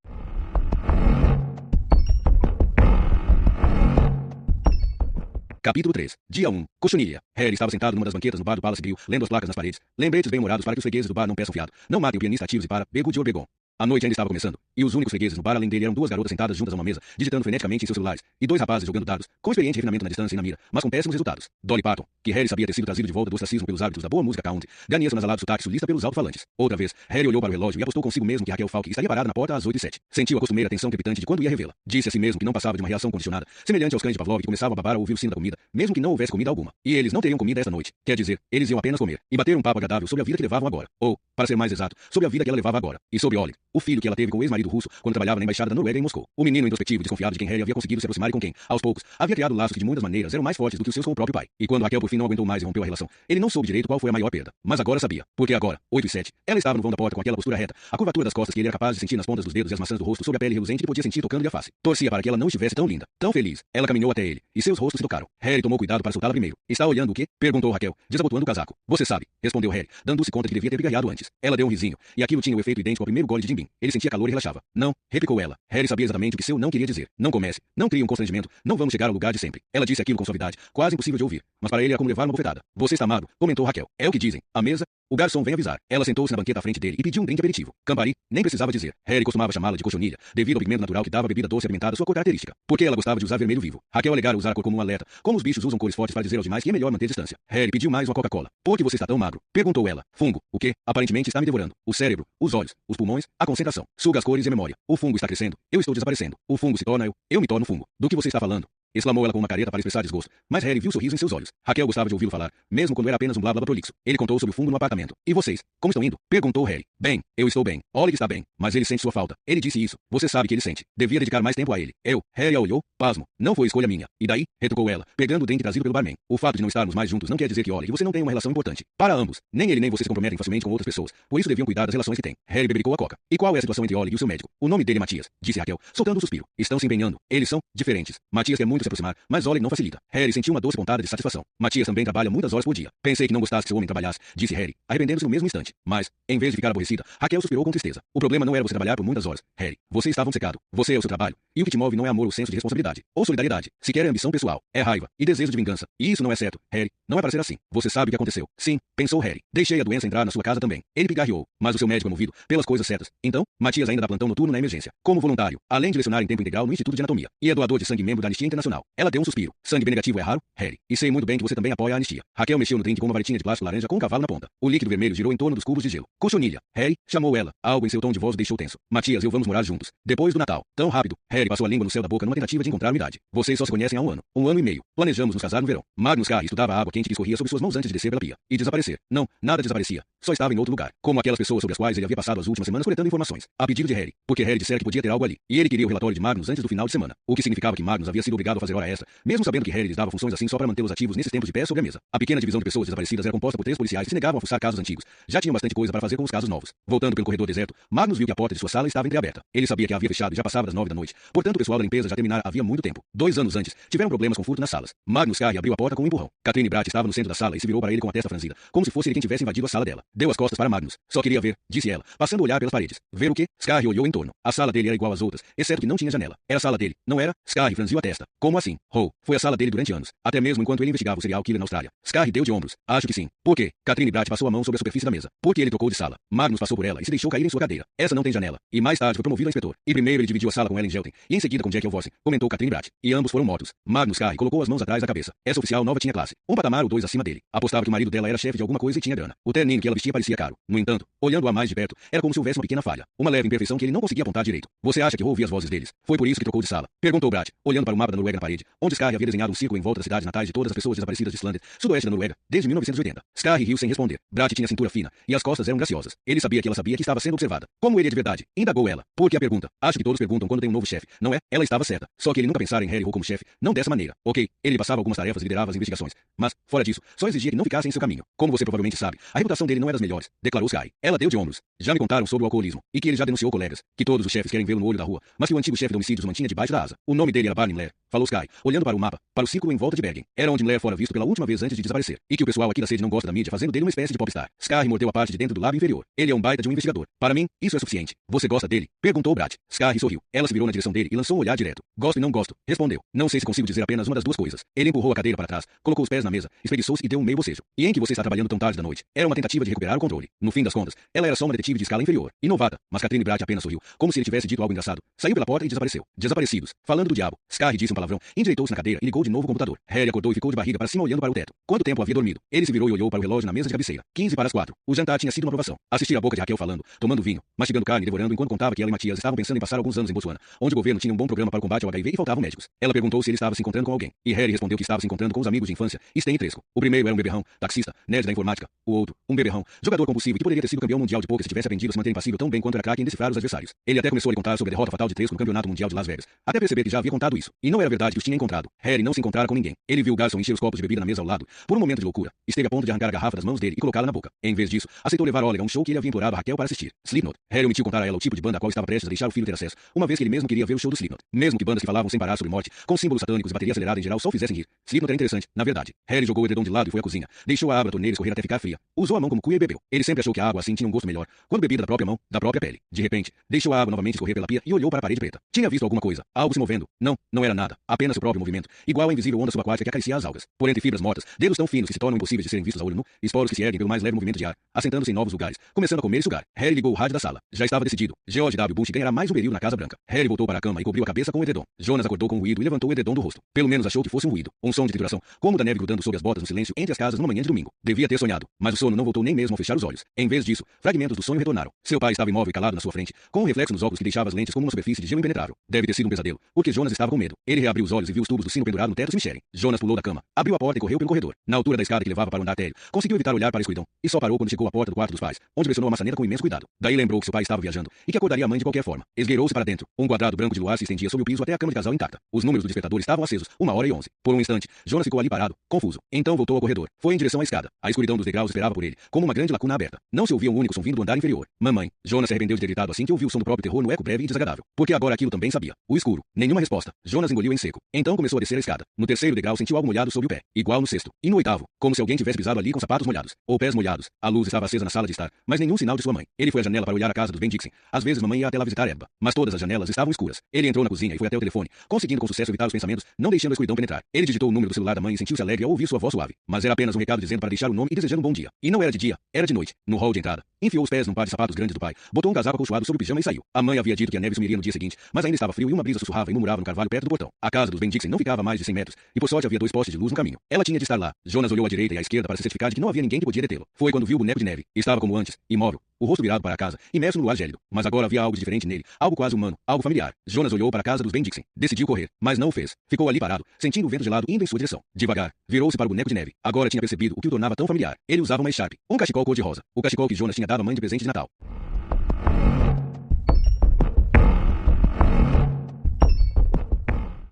Capítulo 3. Dia 1. Cochonilha. Harry estava sentado numa das banquetas no bar do Palace Grill, lendo as placas nas paredes. Lembretes bem-humorados para que os fregueses do bar não peçam fiado. Não matem o pianista ativos e para Bego de Oregon. A noite ainda estava começando, e os únicos fregueses no bar além dele eram 2 garotas sentadas juntas a uma mesa, digitando freneticamente em seus celulares, e 2 rapazes jogando dados, com experiente refinamento na distância e na mira, mas com péssimos resultados. Dolly Parton, que Harry sabia ter sido trazido de volta do ostracismo pelos hábitos da boa música country, ganha seu nasalado sotaque sulista pelos alto-falantes. Outra vez, Harry olhou para o relógio e apostou consigo mesmo que Raquel Falk estaria parada na porta às 8h07. Sentiu a costumeira tensão crepitante de quando ia revê-la. Disse a si mesmo que não passava de uma reação condicionada, semelhante aos cães de Pavlov que começavam a babar ao ouvir o sino da comida, mesmo que não houvesse comida alguma. E eles não teriam comida essa noite. Quer dizer, eles iam apenas comer, e bater um papo agradável sobre a vida que levavam agora. Ou, para ser mais exato, sobre a vida que ela levava agora. E sobre Oleg, o filho que ela teve com o ex-marido russo quando trabalhava na embaixada da Noruega em Moscou. O menino introspectivo e desconfiado de quem Harry havia conseguido se aproximar e com quem, aos poucos, havia criado laços que de muitas maneiras eram mais fortes do que os seus com o próprio pai. E quando Raquel por fim não aguentou mais e rompeu a relação, ele não soube direito qual foi a maior perda. Mas agora sabia. Porque agora, 8h07, ela estava no vão da porta com aquela postura reta, a curvatura das costas que ele era capaz de sentir nas pontas dos dedos e as maçãs do rosto sobre a pele reluzente que podia sentir tocando-lhe a face. Torcia para que ela não estivesse tão linda, tão feliz. Ela caminhou até ele, e seus rostos se tocaram. Harry tomou cuidado para soltá-la primeiro. Está olhando o quê? Perguntou Raquel, desabotoando o casaco. Você sabe, respondeu Harry, dando-se conta de que devia ter pigarreado antes. Ela deu um risinho, e aquilo tinha o efeito idêntico ao primeiro gole de Jim Beam. Ele sentia calor e relaxava. Não, replicou ela. Harry sabia exatamente o que seu não queria dizer. Não comece. Não crie um constrangimento. Não vamos chegar ao lugar de sempre. Ela disse aquilo com suavidade, quase impossível de ouvir. Mas para ele era como levar uma bofetada. Você está amado, comentou Raquel. É o que dizem. A mesa? O garçom vem avisar. Ela sentou-se na banqueta à frente dele e pediu um drink aperitivo. Campari? Nem precisava dizer. Harry costumava chamá-la de cochonilha, devido ao pigmento natural que dava à bebida doce alimentada sua cor característica. Porque ela gostava de usar vermelho vivo. Raquel alegara usar a cor como um alerta, como os bichos usam cores fortes para dizer aos demais que é melhor manter distância. Harry pediu mais uma Coca-Cola. Por que você está tão magro? Perguntou ela. Fungo. O quê? Aparentemente está me devorando. O cérebro, os olhos, os pulmões, a concentração. Suga as cores e a memória. O fungo está crescendo. Eu estou desaparecendo. O fungo se torna eu. Eu me torno fungo. Do que você está falando? Exclamou ela com uma careta para expressar desgosto. Mas Harry viu o sorriso em seus olhos. Raquel gostava de ouvi-lo falar, mesmo quando era apenas um blá blá prolixo. Ele contou sobre o fungo no apartamento. E vocês? Como estão indo? Perguntou Harry. Bem, eu estou bem. Oleg está bem, mas ele sente sua falta. Ele disse isso. Você sabe que ele sente. Devia dedicar mais tempo a ele. Harry a olhou, pasmo. Não foi escolha minha. E daí? Retrucou ela, pegando o drink trazido pelo barman. O fato de não estarmos mais juntos não quer dizer que Oleg e você não têm uma relação importante. Para ambos. Nem ele nem você se comprometem facilmente com outras pessoas. Por isso deviam cuidar das relações que têm. Harry bebericou a coca. E qual é a situação entre Oleg e o seu médico? O nome dele é Matias, disse Raquel, soltando um suspiro. Estão se empenhando. Eles são diferentes. Matias quer muito se aproximar, mas Oleg não facilita. Harry sentiu uma doce pontada de satisfação. Matias também trabalha muitas horas por dia. Pensei que não gostasse que seu homem trabalhasse, disse Harry, arrependendo-se no mesmo instante. Mas, em vez de ficar aborrecida, Raquel suspirou com tristeza. O problema não era você trabalhar por muitas horas. Harry, você estava obcecado. Você é o seu trabalho. E o que te move não é amor ou senso de responsabilidade, ou solidariedade. Sequer é ambição pessoal. É raiva e desejo de vingança. E isso não é certo, Harry. Não é para ser assim. Você sabe o que aconteceu. Sim, pensou Harry. Deixei a doença entrar na sua casa também. Ele pigarreou. Mas o seu médico é movido pelas coisas certas. Então, Matias ainda dá plantão noturno na emergência. Como voluntário, além de lecionar em tempo integral no Instituto de Anatomia. E é doador de sangue membro da Anistia Internacional. Ela deu um suspiro. Sangue B negativo é raro, Harry. E sei muito bem que você também apoia a anistia. Raquel mexeu no drink com uma varetinha de plástico laranja com um cavalo na ponta. O líquido vermelho girou em torno dos cubos de gelo. Cochonilha. Harry, chamou ela. Algo em seu tom de voz o deixou tenso. Matias, eu vamos morar juntos. Depois do Natal. Tão rápido. Harry passou a língua no céu da boca numa tentativa de encontrar unidade. Vocês só se conhecem há um ano. Um ano e meio. Planejamos nos casar no verão. Magnus Carey estudava a água quente que escorria sobre suas mãos antes de descer pela pia. E desaparecer. Não, nada desaparecia. Só estava em outro lugar. Como aquelas pessoas sobre as quais ele havia passado as últimas semanas coletando informações. A pedido de Harry. Porque Harry dissera que podia ter algo ali. E ele queria o relatório de Magnus antes do final de semana. O que significava que Magnus havia sido obrigado a fazer hora extra, mesmo sabendo que Harry lhes dava funções assim só para mantê-los ativos nesses tempos de pé sobre a mesa. A pequena divisão de pessoas desaparecidas era composta por 3 policiais que se negavam a fuçar casos antigos. Já tinham bastante coisa para fazer com os casos novos. Voltando pelo corredor deserto, Magnus viu que a porta de sua sala estava entreaberta. Ele sabia que a havia fechado e já passava das 9 da noite. Portanto, o pessoal da limpeza já terminara havia muito tempo. 2 anos antes, tiveram problemas com furto nas salas. Magnus Carey abriu a porta com um empurrão. Catherine Bratt estava no centro da sala e se virou para ele com a testa franzida, como se fosse ele quem tivesse invadido a sala dela. Deu as costas para Magnus. Só queria ver, disse ela, passando a olhar pelas paredes. Ver o quê? Scarry olhou em torno. A sala dele era igual às outras, exceto que não tinha janela. Era a sala dele, não era? Scarry franziu a testa. Como assim? Foi a sala dele durante anos, até mesmo enquanto ele investigava o serial killer na Austrália. Scarry deu de ombros. Acho que sim. Por quê? Catherine Bratt passou a mão sobre a superfície da mesa. Porque ele trocou de sala. Magnus passou por ela e se deixou cair em sua cadeira. Essa não tem janela. E mais tarde foi promovido a inspetor. E primeiro ele dividiu a sala com Ellen Gelten e em seguida com Jack Elvossen, comentou Catherine Bratt. E ambos foram mortos. Magnus Carey colocou as mãos atrás da cabeça. Essa oficial nova tinha classe. Um patamar ou 2 acima dele. Apostava que o marido dela era chefe de alguma coisa e tinha grana. O terninho que ela vestia parecia caro. No entanto, olhando-a mais de perto, era como se houvesse uma pequena falha. Uma leve imperfeição que ele não conseguia apontar direito. Você acha que eu ouvi as vozes deles? Foi por isso que trocou de sala? Perguntou Bratt, olhando para o mapa da Noruega na parede, onde Scarry havia desenhado um círculo em volta das cidades natais de todas as pessoas desaparecidas de Islândia, sudoeste da Noruega, desde 1980. Scarry riu sem responder. Bratt tinha cintura fina, e as costas eram graciosas. Ele sabia que ela sabia que estava sendo observada. Como ele é de verdade? Indagou ela. Por que a pergunta? Acho que todos perguntam quando tem um novo chefe, não é? Ela estava certa. Só que ele nunca pensara em Harry Hole como chefe, não dessa maneira. Ok, ele passava algumas tarefas e liderava as investigações. Mas, fora disso, só exigia que não ficasse em seu caminho. Como você provavelmente sabe, a reputação dele não era das melhores, declarou Scarry. Ela deu de ombros. Já me contaram sobre o alcoolismo, e que ele já denunciou colegas, que todos os chefes querem vê-lo no olho da rua, mas que o antigo chefe de homicídios o mantinha debaixo da asa. O nome dele era Barney Blair, falou Sky, olhando para o mapa, para o círculo em volta de Bergen. Era onde Blair fora visto pela última vez antes de desaparecer, e que o pessoal aqui da sede não gosta da mídia fazendo dele uma espécie de popstar. Sky mordeu a parte de dentro do lábio inferior. Ele é um baita de um investigador. Para mim, isso é suficiente. Você gosta dele? Perguntou Bratt. Sky sorriu. Ela se virou na direção dele e lançou um olhar direto. Gosto e não gosto, respondeu. Não sei se consigo dizer apenas uma das duas coisas. Ele empurrou a cadeira para trás, colocou os pés na mesa, espreguiçou-se e deu um meio bocejo. E em que você está trabalhando tão tarde da noite? Era uma tentativa de recuperar o controle. No fim das contas, ela era só uma detetive de escala inferior e novata, mas Catherine Bratt apenas sorriu, como se ele tivesse dito algo engraçado. Saiu pela porta e desapareceu. Desaparecidos. Falando do diabo. Sky disse um palavrão, endireitou-se na cadeira e ligou de novo o computador. Harry acordou e ficou de barriga para cima olhando para o teto. Quanto tempo havia dormido? Ele se virou e olhou para o relógio na mesa de cabeceira. 15 para as 4. O jantar tinha sido uma aprovação. Assistir a boca de Raquel falando, tomando vinho, mastigando carne e devorando enquanto contava que ela e Matias estavam pensando em passar alguns anos em Botsuana, onde o governo tinha um bom programa para o combate ao HIV e faltavam médicos. Ela perguntou se ele estava se encontrando com alguém. E Harry respondeu que estava se encontrando com os amigos de infância, Sten e Tresco. O primeiro era um beberrão, taxista, nerd da informática. O outro, um beberrão, jogador compulsivo e que poderia ter sido campeão mundial de poker se tivesse aprendido a se manter impassível tão bem quanto era craque em decifrar os adversários. Ele até começou a lhe contar sobre a derrota fatal de Tresco no campeonato mundial de Las Vegas, até perceber que já havia contado isso. E não era verdade que os tinha encontrado. Harry não se encontrara com ninguém. Ele viu o garçom encher os copos de bebida na mesa ao lado. Por um momento de loucura, esteve a ponto de arrancar a garrafa das mãos dele e colocá-la na boca. Em vez disso, aceitou levar Olga a um show que ele havia implorado a Raquel para assistir. Slipknot. Harry omitiu contar a ela o tipo de banda a qual estava prestes a deixar o filho ter acesso, uma vez que ele mesmo queria ver o show do Slipknot. Mesmo que bandas que falavam sem parar sobre morte, com símbolos satânicos e bateria acelerada em geral só fizessem rir. Slipknot era interessante, na verdade. Harry jogou o edredom de lado e foi à cozinha. Deixou a água da torneira escorrer até ficar fria. Usou a mão como cuia e bebeu. Ele sempre achou que a água assim tinha um gosto melhor, quando bebida da própria mão, da própria pele. De repente, deixou a água novamente escorrer pela pia e olhou para a parede preta. Tinha visto alguma coisa, algo se movendo. Não, não era nada, apenas o próprio movimento, igual a invisível onda subaquática que acaricia as algas. Por entre fibras mortas, dedos tão finos que se tornam impossíveis de serem vistos a olho nu, esporos que se erguem pelo mais leve movimento de ar, assentando-se em novos lugares, começando a comer e sugar. Harry ligou o rádio da sala. Já estava decidido. George W. Bush ganhará mais um período na Casa Branca. Harry voltou para a cama e cobriu a cabeça com o edredom. Jonas acordou com um ruído e levantou o edredom do rosto. Pelo menos achou que fosse um ruído. Um som de trituração, como o da neve grudando sob as botas no silêncio entre as casas numa manhã de domingo. Devia ter sonhado, mas o sono não voltou nem mesmo ao fechar os olhos. Em vez disso, fragmentos do sonho retornaram. Seu pai estava imóvel e calado na sua frente, com um reflexo nos óculos que deixava as lentes como uma superfície de gelo impenetrável. Deve ter sido um pesadelo, porque Jonas estava com medo. Ele reabriu os olhos e viu os tubos do sino pendurado no teto se mexerem. Jonas pulou da cama, abriu a porta e correu pelo corredor. Na altura da escada que levava para o andar térreo, conseguiu evitar olhar para a escuridão, e só parou quando chegou à porta do quarto dos pais, onde pressionou a maçaneta com imenso cuidado. Daí lembrou que seu pai estava viajando, e que acordaria a mãe de qualquer forma. Esgueirou-se para dentro. Um quadrado branco de luar se estendia sob o piso até a cama de casal intacta. Os números do despertador estavam acesos, 1h11. Por um instante, Jonas ficou ali parado, confuso. Então voltou ao corredor. Foi em direção à escada. A escuridão dos degraus esperava por ele, como uma grande lacuna aberta. Não se ouvia um único som vindo do andar inferior. Mamãe. Jonas se arrependeu de ter gritado assim que ouviu o som do próprio terror no eco breve e desagradável. Porque agora aquilo também sabia. O escuro. Nenhuma resposta. Jonas engoliu em seco. Então começou a descer a escada. No terceiro degrau sentiu algo molhado sob o pé. Igual no sexto. E no oitavo. Como se alguém tivesse pisado ali com sapatos molhados. Ou pés molhados. A luz estava acesa na sala de estar, mas nenhum sinal de sua mãe. Ele foi à janela para olhar a casa dos Ben Dixon. Às vezes mamãe ia até lá visitar Eba. Mas todas as janelas estavam escuras. Ele entrou na cozinha e foi até o telefone, conseguindo com sucesso evitar os pensamentos, não deixando a escuridão penetrar. Ele digitou o número do celular da mãe e sentiu-se alegre ao ouvir sua voz suave. Mas era apenas um recado dizendo para deixar o nome e desejando um bom dia. E não era de dia, era de noite. No hall de entrada, enfiou os pés num par de sapatos grandes do pai, botou um casaco acolchoado sobre o pijama e saiu. A mãe havia dito que a neve sumiria no dia seguinte, mas ainda estava frio e uma brisa sussurrava e murmurava no carvalho perto do portão. A casa dos Bendixen não ficava a mais de 100 metros, e por sorte havia 2 postes de luz no caminho. Ela tinha de estar lá. Jonas olhou à direita e à esquerda para se certificar de que não havia ninguém que podia detê-lo. Foi quando viu o boneco de neve. Estava como antes, imóvel, o rosto virado para a casa, imerso no luar gélido. Mas agora havia algo de diferente nele, algo quase humano, algo familiar. Jonas olhou para a casa dos Bendixen. Decidiu correr, mas não o fez. Ficou ali parado, sentindo o vento gelado indo em sua direção. Devagar, virou-se para o boneco de neve. Agora tinha percebido o que o tornava tão familiar. Ele usava uma echarpe, um cachecol cor-de-rosa. O cachecol que Jonas tinha dado à mãe de presente de Natal.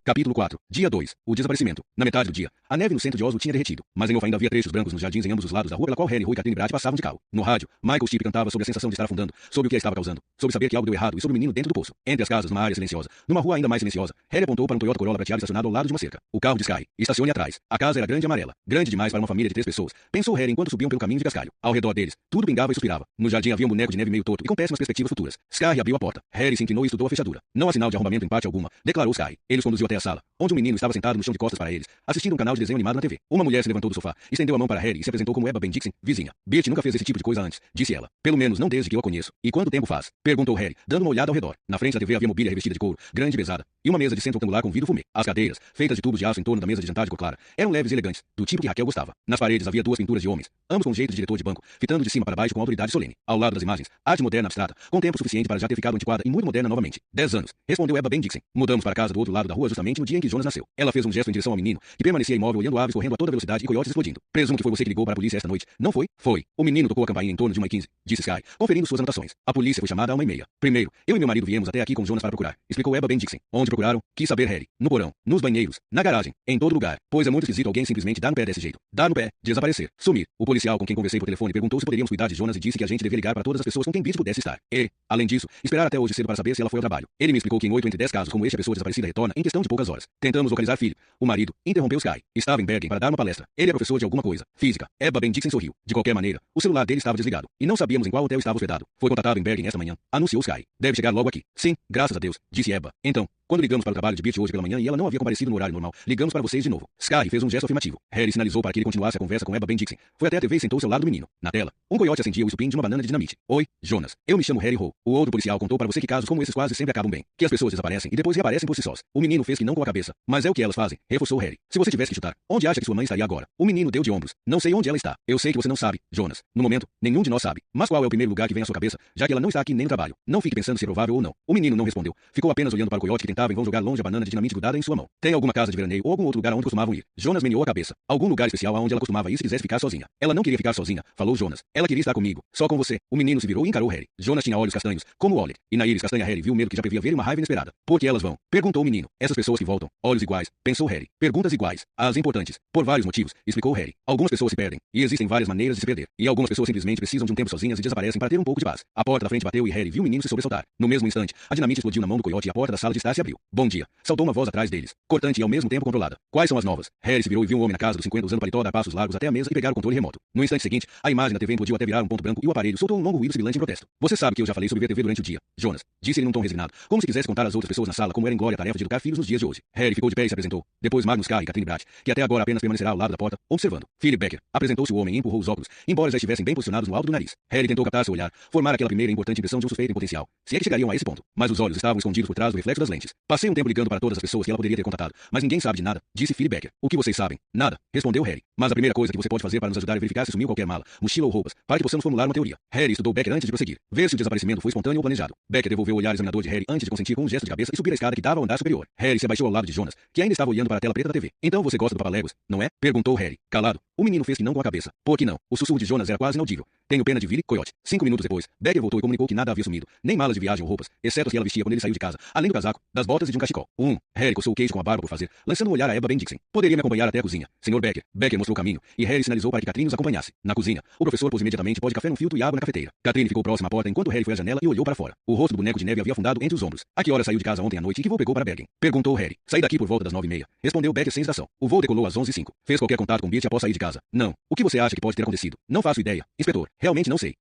Capítulo 4. Dia 2. O desaparecimento. Na metade do dia, a neve no centro de Oslo tinha derretido, mas em off ainda havia trechos brancos nos jardins em ambos os lados da rua pela qual Harry, Roy e Catherine Bratt passavam de carro. No rádio, Michael Stipe cantava sobre a sensação de estar afundando, sobre o que a estava causando, sobre saber que algo deu errado e sobre o menino dentro do poço. Entre as casas, numa área silenciosa, numa rua ainda mais silenciosa, Harry apontou para um Toyota Corolla prateado estacionado ao lado de uma cerca. O carro de Sky. Estacione atrás. A casa era grande e amarela. Grande demais para uma família de 3 pessoas. Pensou Harry enquanto subiam pelo caminho de cascalho. Ao redor deles, tudo pingava e suspirava. No jardim havia um boneco de neve meio torto e com péssimas perspectivas futuras. Sky abriu a porta. Harry se inclinou e estudou a fechadura. Não há sinal de arrombamento em parte alguma, declarou Sky. Ele os conduziu até a sala, onde um menino estava sentado no chão de costas para eles, assistindo um canal de desenho animado na TV. Uma mulher se levantou do sofá, estendeu a mão para Harry e se apresentou como Ebba Bendixen, vizinha. Bert nunca fez esse tipo de coisa antes, disse ela. Pelo menos não desde que eu a conheço. E quanto tempo faz? Perguntou Harry, dando uma olhada ao redor. Na frente da TV havia mobília revestida de couro, grande e pesada, e uma mesa de centro retangular com vidro fumê. As cadeiras, feitas de tubos de aço em torno da mesa de jantar de cor clara, eram leves e elegantes, do tipo que Raquel gostava. Nas paredes havia 2 pinturas de homens, ambos com jeito de diretor de banco, fitando de cima para baixo com autoridade solene. Ao lado das imagens, arte moderna abstrata, com tempo suficiente para já ter ficado antiquada e muito moderna novamente. 10 anos, respondeu Ebba Bendixen. Mudamos para a casa do outro lado da rua justamente no dia em que Jonas nasceu. Ela fez um gesto em direção ao menino, que permanecia imóvel olhando aves correndo a toda velocidade e coiotes explodindo. Presumo que foi você que ligou para a polícia esta noite, não foi? Foi. O menino tocou a campainha em torno de 1h15, disse Sky, conferindo suas anotações. A polícia foi chamada a 1h30. Primeiro, eu e meu marido viemos até aqui com Jonas para procurar, explicou Ebba Bendixen. Onde procuraram? Quis saber Harry. No porão, nos banheiros, na garagem, em todo lugar, pois é muito esquisito alguém simplesmente dar no pé desse jeito. Dar no pé, desaparecer, sumir. O policial com quem conversei por telefone perguntou se poderíamos cuidar de Jonas e disse que a gente devia ligar para todas as pessoas com quem Bit pudesse estar. E, além disso, esperar até hoje cedo para saber se ela foi ao trabalho. Ele me explicou que em 8 entre 10 casos como este a pessoa desaparecida retorna em questão de poucas horas. Tentamos localizar Philip. O marido interrompeu Sky. Estava em Bergen para dar uma palestra. Ele é professor de alguma coisa. Física. Ebba Bendixen sorriu. De qualquer maneira, o celular dele estava desligado. E não sabíamos em qual hotel estava hospedado. Foi contatado em Bergen esta manhã. Anunciou Sky. Deve chegar logo aqui. Sim, graças a Deus, disse Ebba. Então, quando ligamos para o trabalho de Bert hoje pela manhã e ela não havia comparecido no horário normal, ligamos para vocês de novo. Sky fez um gesto afirmativo. Harry sinalizou para que ele continuasse a conversa com Ebba Bendixen. Foi até a TV e sentou-se ao lado do menino. Na tela, um coiote acendia o estupim de uma banana de dinamite. Oi, Jonas. Eu me chamo Harry Ho. O outro policial contou para você que casos como esses quase sempre acabam bem. Que as pessoas desaparecem e depois reaparecem por si sós. O menino fez que não com a cabeça. Mas é o que elas fazem, reforçou Harry. Se você tivesse que chutar, onde acha que sua mãe estaria agora? O menino deu de ombros. Não sei onde ela está. Eu sei que você não sabe, Jonas. No momento, nenhum de nós sabe. Mas qual é o primeiro lugar que vem à sua cabeça, já que ela não está aqui nem no trabalho? Não fique pensando se é provável ou não. O menino não respondeu. Ficou apenas olhando para o coiote que tentava em vão jogar longe a banana de dinamite grudada em sua mão. Tem alguma casa de veraneio ou algum outro lugar onde costumavam ir? Jonas meneou a cabeça. Algum lugar especial aonde ela costumava ir se quisesse ficar sozinha. Ela não queria ficar sozinha, falou Jonas. Ela queria estar comigo, só com você. O menino se virou e encarou Harry. Jonas tinha olhos castanhos, como Oleg. E na íris castanha Harry viu o medo que já previa ver e uma raiva inesperada. Por que elas vão? Perguntou o menino. Essas pessoas que voltam, olhos iguais, pensou Harry. Perguntas iguais, as importantes. Por vários motivos, explicou Harry. Algumas pessoas se perdem, e existem várias maneiras de se perder. E algumas pessoas simplesmente precisam de um tempo sozinhas e desaparecem para ter um pouco de paz. A porta da frente bateu e Harry viu o menino se sobressaltar. No mesmo instante, a dinamite explodiu na mão do coiote e a porta da sala de estar se abriu. Bom dia. Saltou uma voz atrás deles, cortante e ao mesmo tempo controlada. Quais são as novas? Harry se virou e viu um homem na casa dos 50 usando paletó dar passos largos até a mesa e pegar o controle remoto. No instante seguinte, a imagem da TV implodiu até virar um ponto branco e o aparelho soltou um longo ruído sibilante em protesto. Você sabe que eu já falei sobre ver TV durante o dia, Jonas, disse ele num tom resignado, como se quisesse contar às outras pessoas na sala como era inglória a tarefa de educar filhos nos dias de hoje. Harry ficou de pé e se apresentou. Depois Magnus Carr e Catherine Bratt, que até agora apenas permanecerá ao lado da porta, observando. Philip Becker. Apresentou-se o homem e empurrou os óculos, embora já estivessem bem posicionados no alto do nariz. Harry tentou captar seu olhar, formar aquela primeira e importante impressão de um suspeito em potencial, se é que chegariam a esse ponto. Mas os olhos estavam escondidos por trás do reflexo das lentes. Passei um tempo ligando para todas as pessoas que ela poderia ter contatado, mas ninguém sabe de nada, disse Philip Becker. O que vocês sabem? Nada, respondeu Harry. Mas a primeira coisa que você pode fazer para nos ajudar é verificar se sumiu qualquer mala, mochila ou roupas, para que possamos formular uma teoria. Harry estudou Becker antes de prosseguir, ver se o desaparecimento foi espontâneo ou planejado. Becker devolveu o olhar examinador de Harry antes de consentir com um gesto de cabeça e subir a escada que dava ao andar superior. Harry se abaixou ao lado de Jonas, que ainda estava olhando para a tela preta da TV. Então você gosta do Papaléguas, não é? Perguntou Harry. Calado, o menino fez que não com a cabeça. Por que não? O sussurro de Jonas era quase inaudível. Tenho pena de Vili, coiote. 5 minutos depois, Becker voltou e comunicou que nada havia sumido, nem malas de viagem ou roupas, exceto as que ela vestia quando ele saiu de casa, além do casaco, das botas e de um cachecol. Harry coçou o queixo com a barba por fazer, lançando um olhar a Ebba Bendixen. Poderia me acompanhar até a cozinha, Sr. Becker. Becker mostrou o caminho, e Harry sinalizou para que Catherine os acompanhasse. Na cozinha, o professor pôs imediatamente pó de café num filtro e água na cafeteira. Catherine ficou próxima à porta enquanto Harry foi à janela e olhou para fora. O rosto do boneco de neve havia afundado entre os ombros. A que hora saiu de casa ontem à noite e que voo pegou para Bergen? Perguntou Harry. Saí daqui por volta das 9h30. Respondeu Becker sem hesitação. O voo decolou às 11h05. Fez qualquer contato com Bert após sair de casa? Não. O que você acha que pode ter acontecido? Não faço ideia. Inspetor, realmente não sei.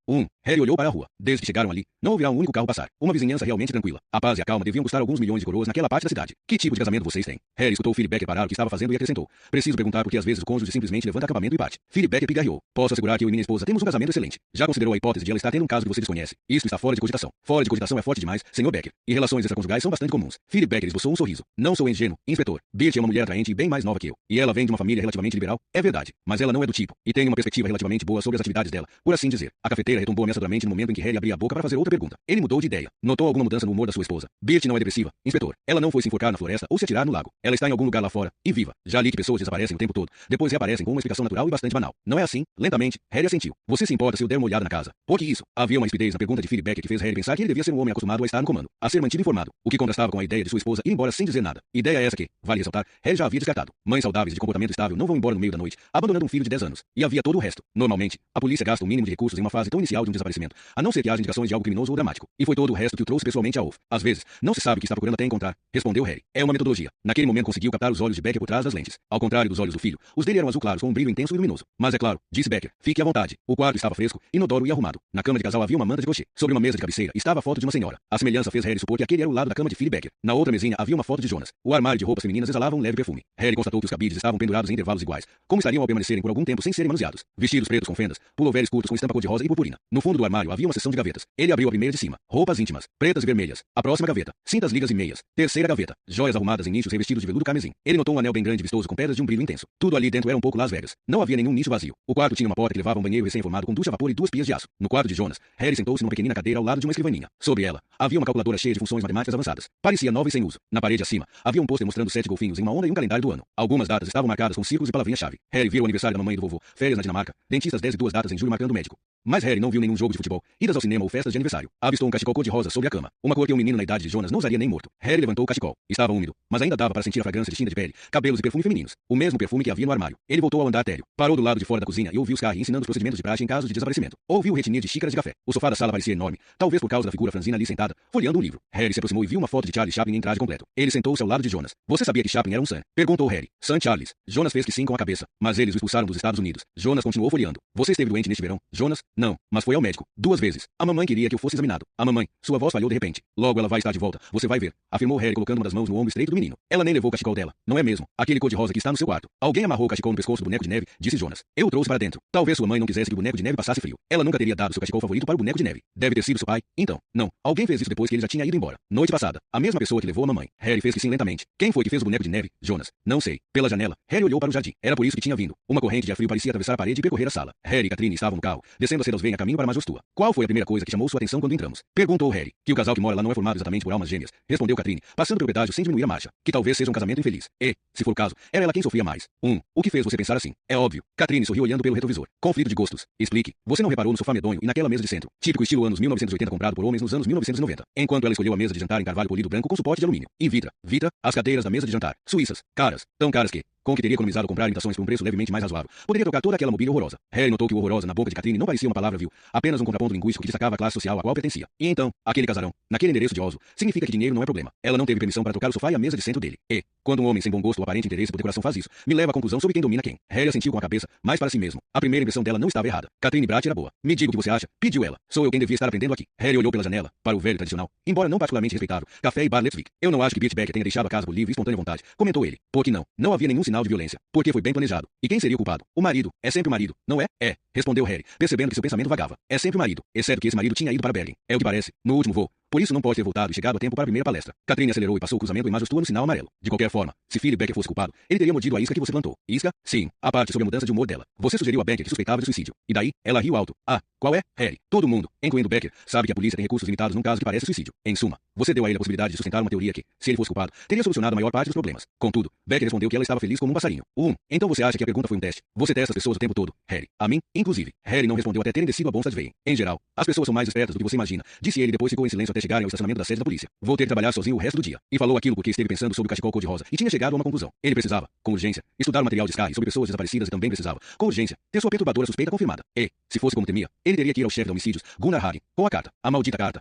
Harry olhou para a rua. Desde que chegaram ali, não ouvirá um único carro passar. Uma vizinhança realmente tranquila. A paz e a calma deviam custar alguns milhões de coroas coroas naquela parte da cidade. Que tipo de casamento vocês têm? Harry escutou Philip Becker parar o que estava fazendo e acrescentou. Preciso perguntar porque às vezes o cônjuge simplesmente levanta acampamento e bate. Philip Becker pigarreou. Posso assegurar que eu e minha esposa temos um casamento excelente. Já considerou a hipótese de ela estar tendo um caso que você desconhece? Isso está fora de cogitação. Fora de cogitação é forte demais, Sr. Becker. E relações extraconjugais são bastante comuns. Philip Becker esboçou um sorriso. Não sou ingênuo, inspetor. Birch é uma mulher atraente e bem mais nova que eu. E ela vem de uma família relativamente liberal. É verdade. Mas ela não é do tipo. E tem uma perspectiva relativamente boa sobre as atividades dela, por assim dizer. A cafeteira retumbou ameaçadoramente no momento em que Harry abria a boca para fazer outra pergunta. Ele mudou de ideia. Notou alguma mudança no humor da sua esposa? Birch não é depressiva, inspetor. Ela não foi se enforcar na floresta ou se atirar no lago. Ela está em algum lugar lá fora, e viva. Já li que pessoas desaparecem o tempo todo. Depois reaparecem com uma explicação natural e bastante banal. Não é assim? Lentamente, Harry assentiu. Você se importa se eu der uma olhada na casa? Por que isso? Havia uma estupidez na pergunta de Philip Becker que fez Harry pensar que ele devia ser um homem acostumado a estar no comando, a ser mantido informado, o que contrastava com a ideia de sua esposa ir embora sem dizer nada. Ideia essa que, vale ressaltar, Harry já havia descartado. Mães saudáveis de comportamento estável não vão embora no meio da noite, abandonando um filho de 10 anos. E havia todo o resto. Normalmente, a polícia gasta o mínimo de recursos em uma fase tão inicial de um desaparecimento, a não ser que haja indicações de algo criminoso ou dramático. E foi todo o resto que o trouxe pessoalmente a Wolf. Às vezes, não se sabe o que está procurando até encontrar, respondeu Harry. É uma metodologia. Naquele momento conseguiu captar os olhos de Becker por trás das lentes. Ao contrário dos olhos do filho, os dele eram azul claros com um brilho intenso e luminoso. Mas é claro, disse Becker, fique à vontade. O quarto estava fresco, inodoro e arrumado. Na cama de casal havia uma manta de crochê. Sobre uma mesa de cabeceira estava a foto de uma senhora. A semelhança fez Harry supor que aquele era o lado da cama de Philip Becker. Na outra mesinha havia uma foto de Jonas. O armário de roupas femininas exalava um leve perfume. Harry constatou que os cabides estavam pendurados em intervalos iguais, como estariam ao permanecerem por algum tempo sem serem manuseados. Vestidos pretos com fendas, pulloveres curtos com estampa cor-de-rosa e purpurina. No fundo do armário havia uma seção de gavetas. Ele abriu a primeira de cima. Roupas íntimas, pretas e vermelhas. A próxima gaveta. Cintas, ligas e meias. Terceira gaveta. Joias arrumadas em nichos revestidos de veludo carmesim. Ele notou um anel bem grande e vistoso com pedras de um brilho intenso. Tudo ali dentro era um pouco Las Vegas. Não havia nenhum nicho vazio. O quarto tinha uma porta que levava a um banheiro recém-formado com ducha a vapor e 2 pias de aço. No quarto de Jonas, Harry sentou-se numa pequenina cadeira ao lado de uma escrivaninha. Sobre ela, havia uma calculadora cheia de funções matemáticas avançadas. Parecia nova e sem uso. Na parede acima, havia um pôster mostrando 7 golfinhos em uma onda e um calendário do ano. Algumas datas estavam marcadas com círculos e palavrinha-chave. Harry viu o aniversário da mamãe e do vovô, férias na Dinamarca, dentistas 10 e 2 datas em julho marcando o médico. Mas Harry não viu nenhum jogo de futebol, idas ao cinema ou festas de aniversário. Avistou um cachecol cor-de-rosa sobre a cama. Uma cor que um menino na idade de Jonas não usaria nem morto. Harry levantou o cachecol. Estava úmido, mas ainda dava para sentir a fragrância distinta de pele, cabelos e perfume femininos. O mesmo perfume que havia no armário. Ele voltou ao andar térreo. Parou do lado de fora da cozinha e ouviu Sky ensinando os procedimentos de praxe em caso de desaparecimento. Ouviu retinir de xícaras de café. O sofá da sala parecia enorme, talvez por causa da figura franzina ali sentada, folheando um livro. Harry se aproximou e viu uma foto de Charlie Chaplin em traje completo. Ele sentou-se ao lado de Jonas. Você sabia que Chaplin era um Sam? Perguntou Harry. Sam Charles. Jonas fez que sim com a cabeça, mas eles o expulsaram dos Estados Unidos. Jonas continuou folheando. Você esteve doente neste verão? Jonas? Não, mas foi ao médico 2 vezes. A mamãe queria que eu fosse examinado. A mamãe. Sua voz falhou de repente. Logo ela vai estar de volta. Você vai ver, afirmou Harry colocando uma das mãos no ombro estreito do menino. Ela nem levou o cachecol dela. Não é mesmo? Aquele cor-de-rosa que está no seu quarto. Alguém amarrou o cachecol no pescoço do boneco de neve, disse Jonas. Eu o trouxe para dentro. Talvez sua mãe não quisesse que o boneco de neve passasse frio. Ela nunca teria dado seu cachecol favorito para o boneco de neve. Deve ter sido seu pai. Então, não. Alguém fez isso depois que ele já tinha ido embora. Noite passada. A mesma pessoa que levou a mamãe. Harry fez que sim lentamente. Quem foi que fez o boneco de neve? Jonas. Não sei. Pela janela, Harry olhou para o jardim. Era por isso que tinha vindo. Uma corrente de ar frio parecia atravessar a parede e percorrer a sala. Harry e Catherine estavam no carro, descendo a Cedars Lane a caminho para Majostua. Qual foi a primeira coisa que chamou sua atenção quando entramos? Perguntou Harry. Que o casal que mora lá não é formado exatamente por almas gêmeas, respondeu Catherine, passando pelo pedágio sem diminuir a marcha. Que talvez seja um casamento infeliz. E, se for o caso, era ela quem sofria mais. O que fez você pensar assim? É óbvio. Catherine sorriu olhando pelo retrovisor. Conflito de gostos. Explique. Você não reparou no sofá medonho e naquela mesa de centro, típico estilo anos 1980 comprado por homens nos anos 1990, enquanto ela escolheu a mesa de jantar em carvalho polido branco com suporte de alumínio. E Vitra, as cadeiras da mesa de jantar, suíças, caras, tão caras que, com o que teria economizado comprar imitações por um preço levemente mais razoável, poderia trocar toda aquela mobília horrorosa. Harry notou que o horrorosa na boca de Catherine não parecia uma palavra vil, apenas um contraponto linguístico que destacava a classe social a qual pertencia. E então, aquele casarão, naquele endereço de Oslo, significa que dinheiro não é problema. Ela não teve permissão para trocar o sofá e a mesa de centro dele. E, quando um homem sem bom gosto ou aparente interesse por decoração faz isso, me leva à conclusão sobre quem domina quem. Harry assentiu com a cabeça, mas para si mesmo. A primeira impressão dela não estava errada. Catherine Bratt era boa. Me diga o que você acha, pediu ela. Sou eu quem devia estar aprendendo aqui. Harry olhou pela janela, para o velho tradicional, embora não particularmente respeitável, café e bar Leipzig. Eu não acho que Birch Becker tenha deixado a casa por livre e espontânea vontade, comentou ele. Por que não? Não havia nenhum sinal de violência. Porque foi bem planejado. E quem seria o culpado? O marido. É sempre o marido, não é? É, respondeu Harry, percebendo que seu pensamento vagava. É sempre o marido, exceto que esse marido tinha ido para Bergen. É o que parece, no último voo. Por isso não pode ter voltado e chegado a tempo para a primeira palestra. Catherine acelerou e passou o cruzamento em Majostua no sinal amarelo. De qualquer forma, se Philip Becker fosse culpado, ele teria mordido a isca que você plantou. Isca? Sim. A parte sobre a mudança de humor dela. Você sugeriu a Becker que suspeitava de suicídio. E daí, ela riu alto. Ah, qual é? Harry. Todo mundo, incluindo Becker, sabe que a polícia tem recursos limitados num caso que parece suicídio. Em suma, você deu a ele a possibilidade de sustentar uma teoria que, se ele fosse culpado, teria solucionado a maior parte dos problemas. Contudo, Becker respondeu que ela estava feliz como um passarinho. Então você acha que a pergunta foi um teste? Você testa as pessoas o tempo todo, Harry. A mim, inclusive. Harry não respondeu até terem descido a Bonstad-Veien. Em geral, as pessoas são mais espertas do que você imagina, disse ele depois ficou em silêncio até chegarem ao estacionamento da sede da polícia. Vou ter que trabalhar sozinho o resto do dia. E falou aquilo porque esteve pensando sobre o cachecol cor-de-rosa e tinha chegado a uma conclusão. Ele precisava, com urgência, estudar o material de Sky sobre pessoas desaparecidas e também precisava, com urgência, ter sua perturbadora suspeita confirmada. E, se fosse como temia, ele teria que ir ao chefe de homicídios, Gunnar Hagen, com a carta. A maldita carta.